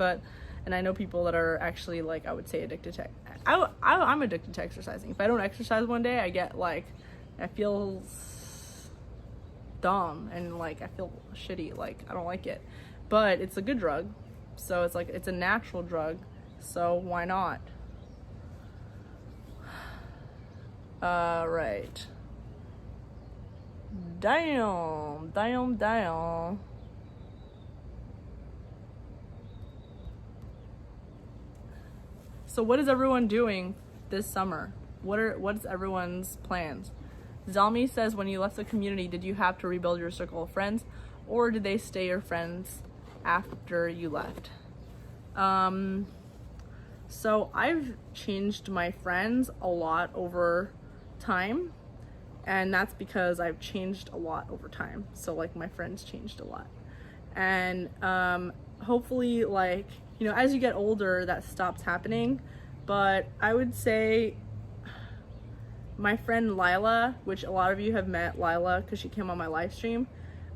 and I know people that are actually like, I would say addicted to, I'm addicted to exercising. If I don't exercise one day, I get like, I feel dumb and like I feel shitty, like I don't like it, but it's a good drug. So it's like, it's a natural drug, so why not? Right. Damn. So what is everyone doing this summer? What's everyone's plans? Zalmi says, when you left the community, did you have to rebuild your circle of friends, or did they stay your friends after you left? So I've changed my friends a lot over time, and that's because I've changed a lot over time. So like my friends changed a lot, and hopefully, like, you know, as you get older, that stops happening. But I would say my friend Lila, which a lot of you have met Lila because she came on my live stream,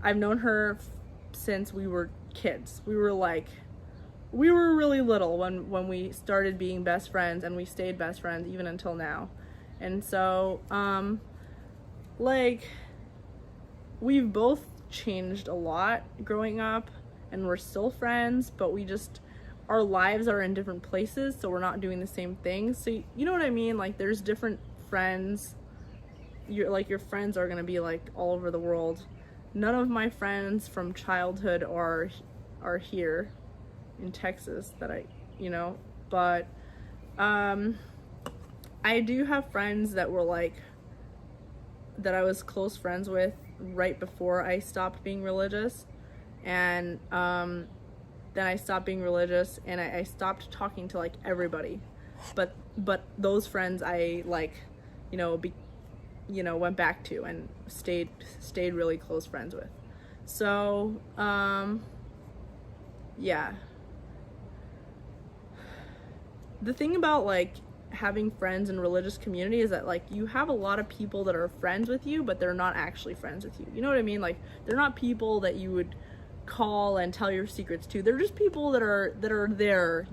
I've known her since we were kids. We were really little when we started being best friends, and we stayed best friends even until now. And so like, we've both changed a lot growing up, and we're still friends, but our lives are in different places, so we're not doing the same things. So you know what I mean? Like, there's different friends. Your friends are gonna be like all over the world. None of my friends from childhood are here in Texas that but I do have friends that were like, that I was close friends with right before I stopped being religious, and then I stopped being religious, and I stopped talking to like everybody, but those friends I like, went back to and stayed really close friends with. So yeah, the thing about like having friends in religious community is that like you have a lot of people that are friends with you, but they're not actually friends with you. You know what I mean? Like, they're not people that you would call and tell your secrets to. They're just people that are there,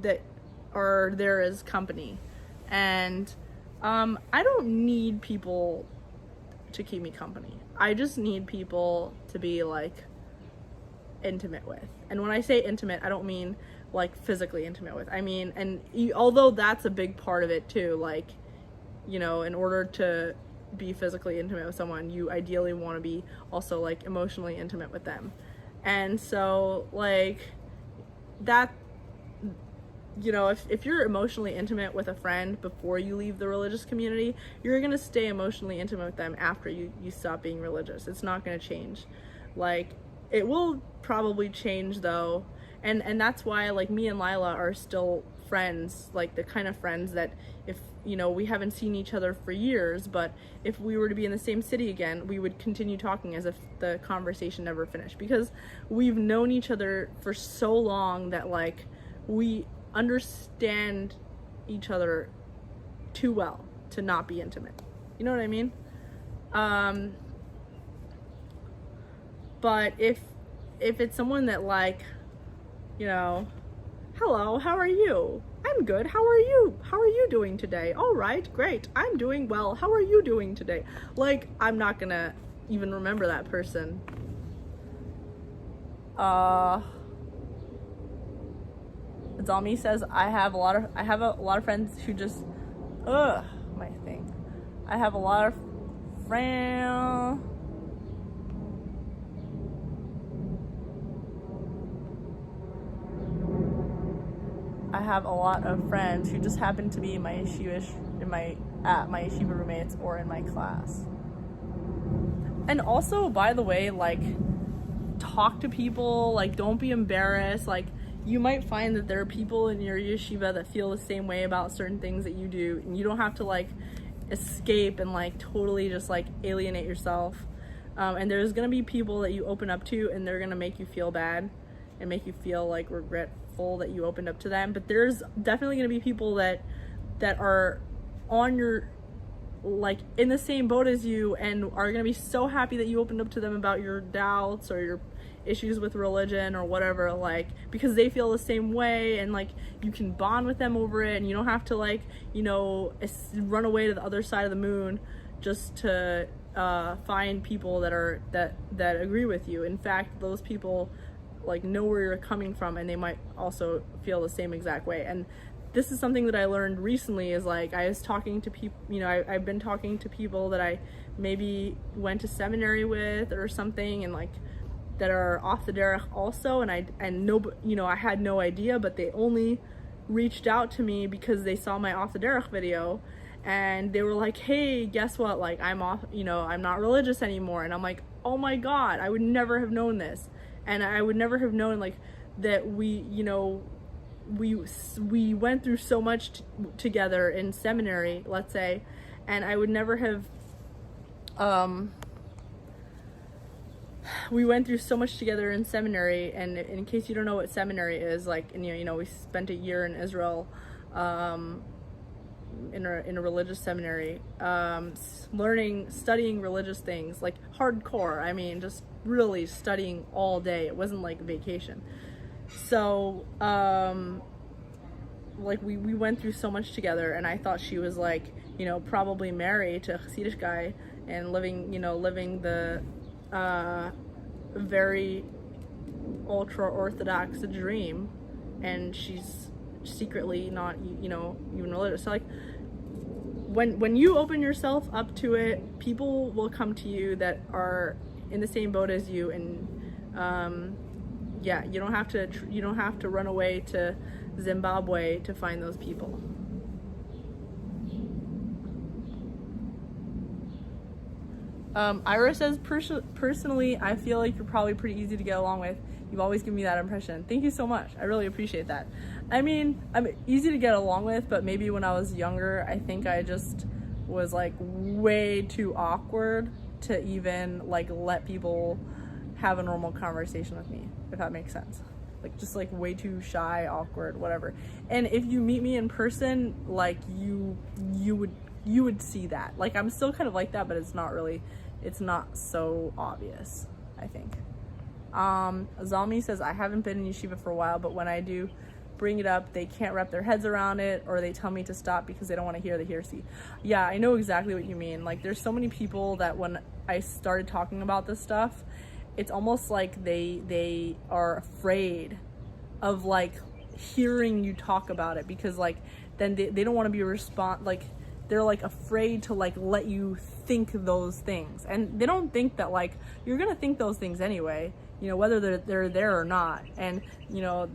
that are there as company. And I don't need people to keep me company. I just need people to be like intimate with. And when I say intimate, I don't mean like physically intimate with. I mean, although that's a big part of it too, like, in order to be physically intimate with someone, you ideally want to be also like emotionally intimate with them. And so like that, if you're emotionally intimate with a friend before you leave the religious community, you're gonna stay emotionally intimate with them after you stop being religious. It's not gonna change. Like, it will probably change though, and that's why like me and Lila are still friends, like the kind of friends that if we haven't seen each other for years, but if we were to be in the same city again, we would continue talking as if the conversation never finished, because we've known each other for so long that like we understand each other too well to not be intimate. You know what I mean? But if it's someone that like, hello, how are you? I'm good. How are you? How are you doing today? All right, great. I'm doing well. How are you doing today? Like, I'm not gonna even remember that person. Zalmi says, I have a lot of friends who just my thing. I have a lot of friends. I have a lot of friends who just happen to be my yeshiva roommates or in my class. And also, by the way, like, talk to people, like, don't be embarrassed. Like, you might find that there are people in your yeshiva that feel the same way about certain things that you do, and you don't have to like escape and like totally just like alienate yourself. And there's gonna be people that you open up to, and they're gonna make you feel bad and make you feel like regretful that you opened up to them. But there's definitely gonna be people that are on your, like, in the same boat as you, and are gonna be so happy that you opened up to them about your doubts or your issues with religion or whatever, like, because they feel the same way, and like you can bond with them over it, and you don't have to like run away to the other side of the moon just to find people that agree with you. In fact, those people like know where you're coming from, and they might also feel the same exact way. And this is something that I learned recently, is like I was talking to people, you know, I've been talking to people that I maybe went to seminary with or something, and like that are off the derech also, and no, you know, I had no idea, but they only reached out to me because they saw my off the derech video, and they were like, hey, guess what, like I'm off, you know, I'm not religious anymore. And I'm like, oh my god, I would never have known this. And I would never have known like that we, you know, we went through so much together in seminary, let's say, and I would never have we went through so much together in seminary. And in case you don't know what seminary is, like, and you know, we spent a year in Israel in a religious seminary, studying religious things, like hardcore. I mean, just really studying all day. It wasn't like vacation. So like we went through so much together, and I thought she was like, you know, probably married to a Hasidic guy and living the very ultra orthodox dream, and she's secretly not, you know, even religious. So like when you open yourself up to it, people will come to you that are in the same boat as you, and yeah, you don't have to run away to Zimbabwe to find those people. Ira says, personally, I feel like you're probably pretty easy to get along with. You've always given me that impression. Thank you so much. I really appreciate that. I mean, I'm easy to get along with, but maybe when I was younger, I think I just was like way too awkward to even like let people have a normal conversation with me, if that makes sense. Like just like way too shy, awkward, whatever. And if you meet me in person, like you would see that. Like I'm still kind of like that, but it's not so obvious, I think. Zalmi says, I haven't been in yeshiva for a while, but when I do bring it up, they can't wrap their heads around it, or they tell me to stop because they don't want to hear the hearsay. Yeah, I know exactly what you mean. Like there's so many people that when I started talking about this stuff, it's almost like they are afraid of like hearing you talk about it, because like then they don't want to be like they're like afraid to like let you think those things, and they don't think that like you're gonna think those things anyway, you know, whether they're there or not. And you know,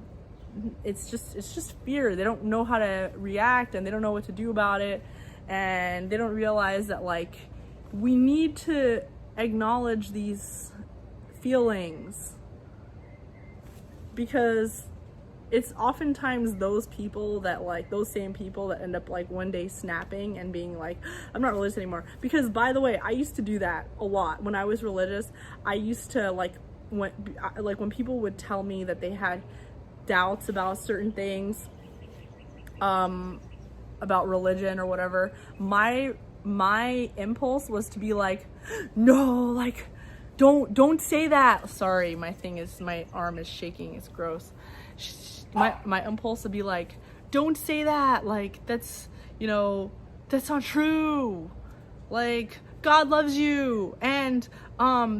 it's just fear. They don't know how to react, and they don't know what to do about it, and they don't realize that like we need to acknowledge these feelings, because it's oftentimes those people that like those same people that end up like one day snapping and being like, I'm not religious anymore. Because by the way, I used to do that a lot when I was religious. I used to like when people would tell me that they had doubts about certain things, about religion or whatever, my impulse was to be like, no, like don't say that. Sorry, my arm is shaking, it's gross. My impulse would be like, don't say that, like that's, you know, that's not true, like God loves you, and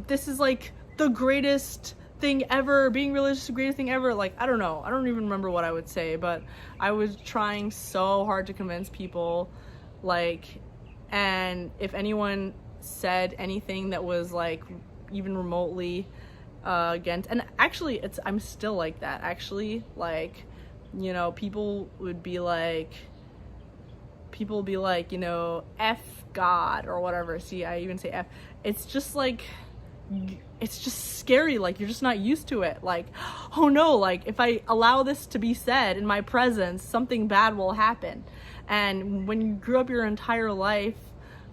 this is like the greatest thing ever, being religious is the greatest thing ever. Like I don't know, I don't even remember what I would say, but I was trying so hard to convince people, like, and if anyone said anything that was like even remotely against, and actually I'm still like that actually, like, you know, people would be like, you know, F God or whatever. See, I even say F. It's just like, it's just scary, like you're just not used to it, like, oh no, like if I allow this to be said in my presence, something bad will happen. And when you grew up your entire life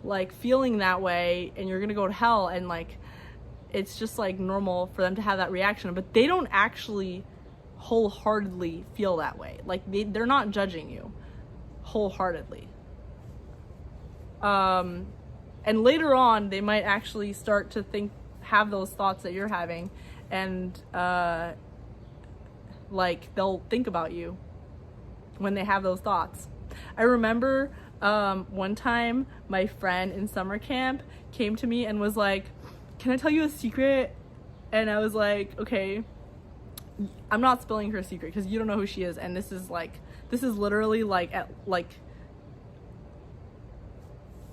like feeling that way, and you're gonna go to hell, and like it's just like normal for them to have that reaction, but they don't actually wholeheartedly feel that way. Like they're not judging you wholeheartedly. And later on they might actually start to have those thoughts that you're having, and like they'll think about you when they have those thoughts. I remember one time my friend in summer camp came to me and was like, can I tell you a secret? And I was like, okay. I'm not spilling her secret because you don't know who she is, and this is literally like at like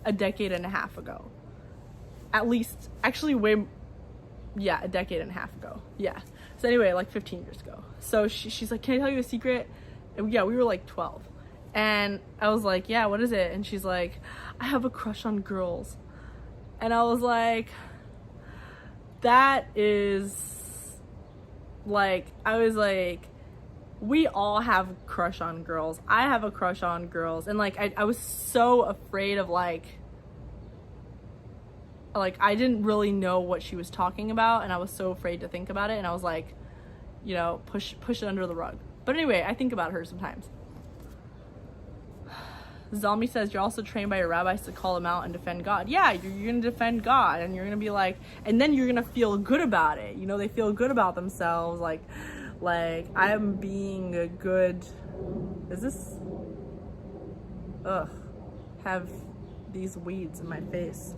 a decade and a half ago, at least. Actually, a decade and a half ago. Yeah. So anyway, like 15 years ago. So she's like, "Can I tell you a secret?" And yeah, we were like 12, and I was like, "Yeah, what is it?" And she's like, "I have a crush on girls," and I was like, "That is." Like, I was like, we all have a crush on girls. I have a crush on girls. And, like, I was so afraid of, like, I didn't really know what she was talking about. And I was so afraid to think about it. And I was like, you know, push it under the rug. But anyway, I think about her sometimes. Zombie says, you're also trained by your rabbis to call them out and defend God. Yeah, you're going to defend God, and you're going to be like, and then you're going to feel good about it. You know, they feel good about themselves. Like I'm being a good, is this, have these weeds in my face.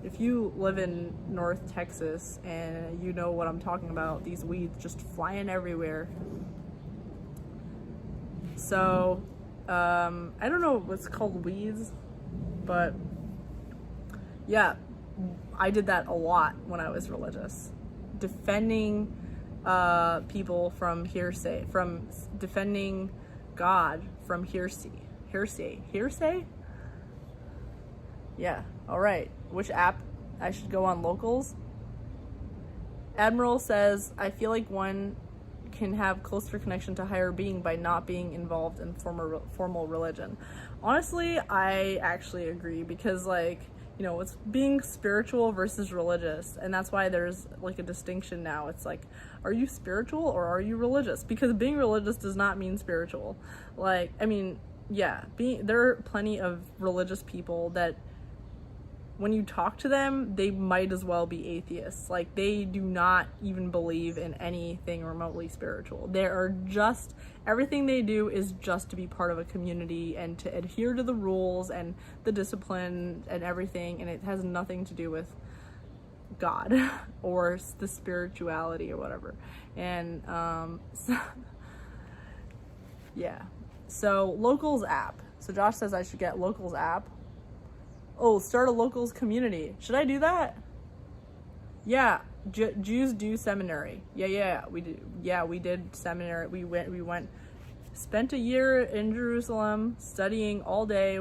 If you live in North Texas and you know what I'm talking about, these weeds just flying everywhere. So, I don't know what's called weeds, but yeah, I did that a lot when I was religious. Defending people from hearsay, from defending God from hearsay? Yeah, alright. Which app I should go on? Locals? Admiral says, I feel like one can have closer connection to higher being by not being involved in formal religion. Honestly, I actually agree, because like, you know, it's being spiritual versus religious, and that's why there's like a distinction now. It's like, are you spiritual or are you religious? Because being religious does not mean spiritual. Like, I mean, yeah, there are plenty of religious people that when you talk to them, they might as well be atheists. Like, they do not even believe in anything remotely spiritual. They are just, everything they do is just to be part of a community and to adhere to the rules and the discipline and everything, and it has nothing to do with God or the spirituality or whatever. And yeah. So Locals app. So Josh says I should get Locals app. Oh, start a Locals community. Should I do that? Yeah, Jews do seminary. Yeah, we do. Yeah, we did seminary. We went, spent a year in Jerusalem studying all day,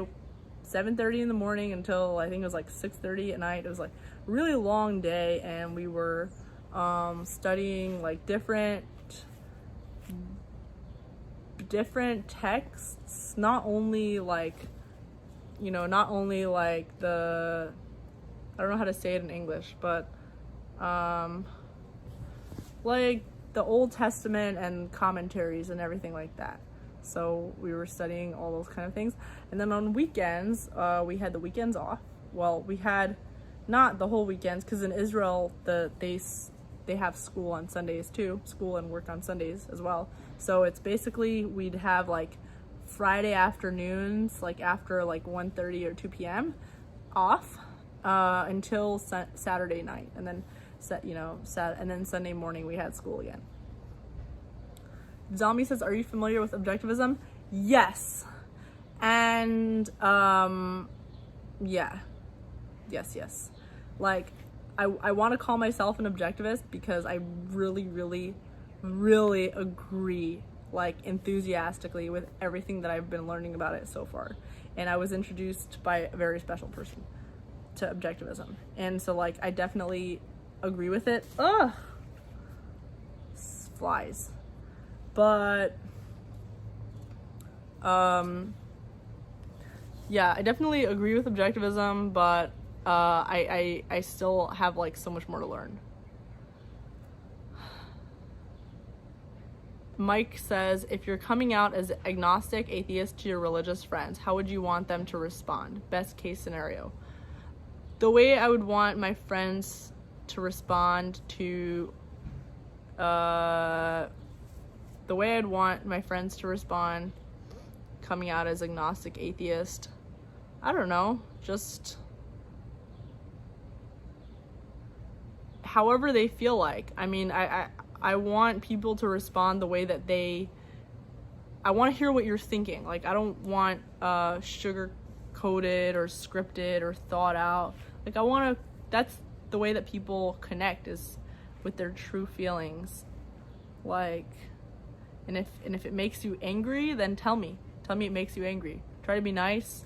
7:30 in the morning until I think it was like 6:30 at night. It was like a really long day, and we were studying like different texts, not only like, you know, not only like the, I don't know how to say it in English, but like the Old Testament and commentaries and everything like that. So we were studying all those kind of things. And then on weekends, we had the weekends off. Well, we had not the whole weekends, because in Israel they have school on Sundays too, school and work on Sundays as well. So it's basically, we'd have like Friday afternoons, like after like 1:30 or 2 p.m. off until Saturday night, and then and then Sunday morning we had school again. Zombie says, are you familiar with objectivism? Yes. And yeah. Yes. Like, I want to call myself an objectivist because I really agree, like, enthusiastically with everything that I've been learning about it so far. And I was introduced by a very special person to objectivism. And so, like, I definitely agree with it. Ugh! Flies. But, yeah, I definitely agree with objectivism, but I still have like so much more to learn. Mike says, if you're coming out as agnostic atheist to your religious friends, how would you want them to respond? Best case scenario. The way I would want my friends to respond to, the way I'd want my friends to respond coming out as agnostic atheist, I don't know, just however they feel like. I mean, I want people to respond the way that I want to hear what you're thinking. Like, I don't want sugar coated or scripted or thought out. Like, that's the way that people connect, is with their true feelings. Like, and if it makes you angry, then tell me it makes you angry. Try to be nice,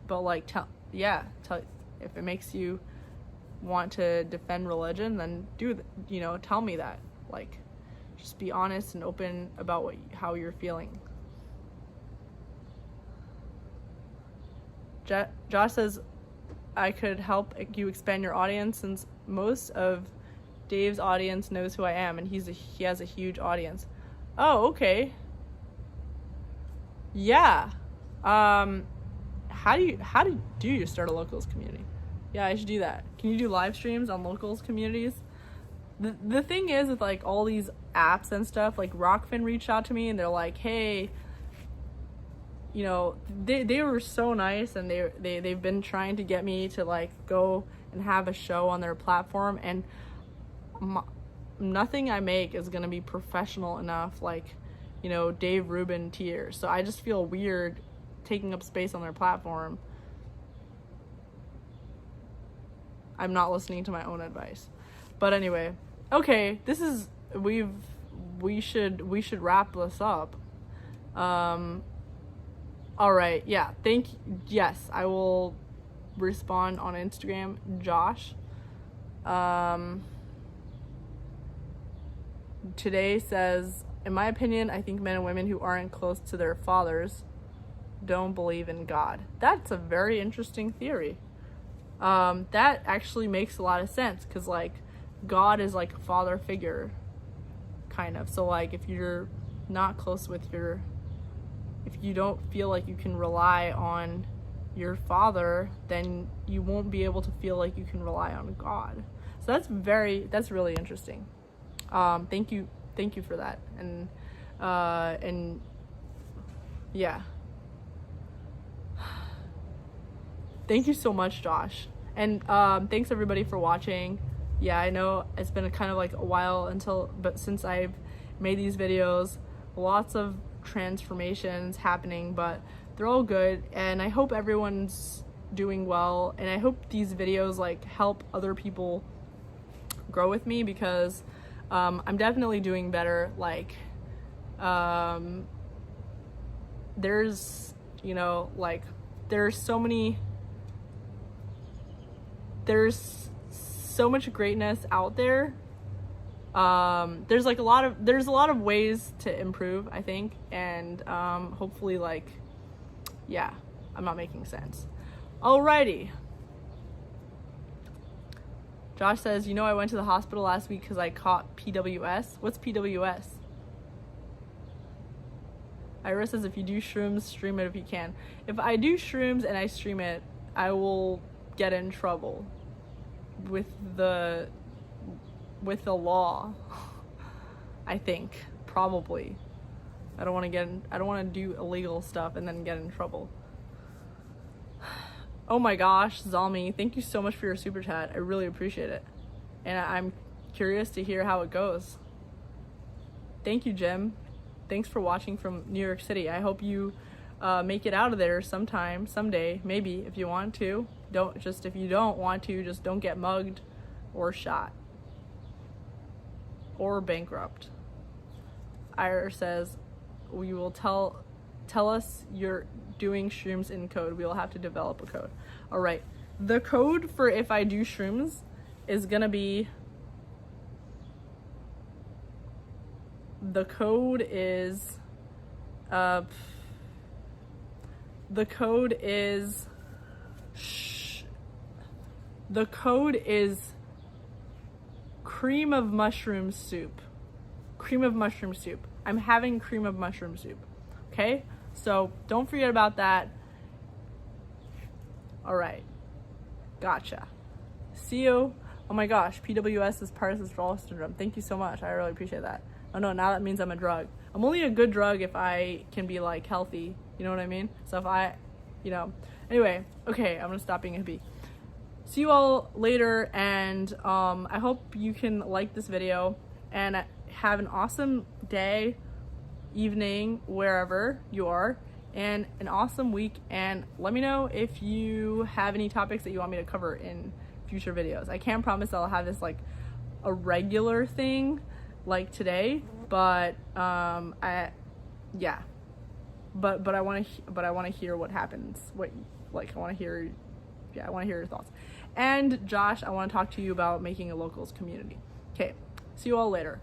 but like, tell if it makes you want to defend religion, then tell me that. Like, just be honest and open about how you're feeling. Josh says, I could help you expand your audience, since most of Dave's audience knows who I am, and he has a huge audience. Oh, okay. Yeah. How do you start a locals community? Yeah, I should do that. Can you do live streams on locals communities? The thing is, with like all these apps and stuff, like Rockfin reached out to me and they're like, hey, they were so nice, and they've been trying to get me to like go and have a show on their platform, and nothing I make is gonna be professional enough, like, Dave Rubin tier. So I just feel weird taking up space on their platform. I'm not listening to my own advice. But anyway, okay, we should wrap this up. All right, yeah, yes, I will respond on Instagram, Josh. Today says, in my opinion, I think men and women who aren't close to their fathers don't believe in God. That's a very interesting theory. That actually makes a lot of sense, because like God is like a father figure, kind of. So like if you're not close with if you don't feel like you can rely on your father, then you won't be able to feel like you can rely on God. So that's really interesting. Thank you for that. And yeah. Thank you so much, Josh. And thanks everybody for watching. Yeah, I know it's been kind of like a while but since I've made these videos, lots of transformations happening, but they're all good, and I hope everyone's doing well, and I hope these videos like help other people grow with me, because I'm definitely doing better. Like there's so much greatness out there. There's a lot of ways to improve, I think, and hopefully, like, yeah, I'm not making sense. Alrighty. Josh says, I went to the hospital last week because I caught PWS. What's PWS? Ira says, if you do shrooms, stream it if you can. If I do shrooms and I stream it, I will get in trouble with the law. I think, probably. I don't want to do illegal stuff and then get in trouble. Oh my gosh, Zalmi, thank you so much for your super chat. I really appreciate it. And I'm curious to hear how it goes. Thank you, Jim. Thanks for watching from New York City. I hope you make it out of there someday, maybe, if you want to. If you don't want to, just don't get mugged or shot or bankrupt. Ira says, we will tell us you're doing shrooms in code. We will have to develop a code. All right. The code for if I do shrooms is gonna be, the code is cream of mushroom soup. Cream of mushroom soup. I'm having cream of mushroom soup. Okay? So don't forget about that. All right. Gotcha. See you. Oh my gosh. PWS is Pardes withdrawal syndrome. Thank you so much. I really appreciate that. Oh no, now that means I'm a drug. I'm only a good drug if I can be like healthy. You know what I mean? So if I, anyway, okay, I'm gonna stop being a hippie. See you all later, and I hope you can like this video. and have an awesome day, evening, wherever you are, and an awesome week. And let me know if you have any topics that you want me to cover in future videos. I can't promise I'll have this like a regular thing like today, but I want to hear what happens. I want to hear your thoughts. And Josh, I want to talk to you about making a locals community. Okay, see you all later.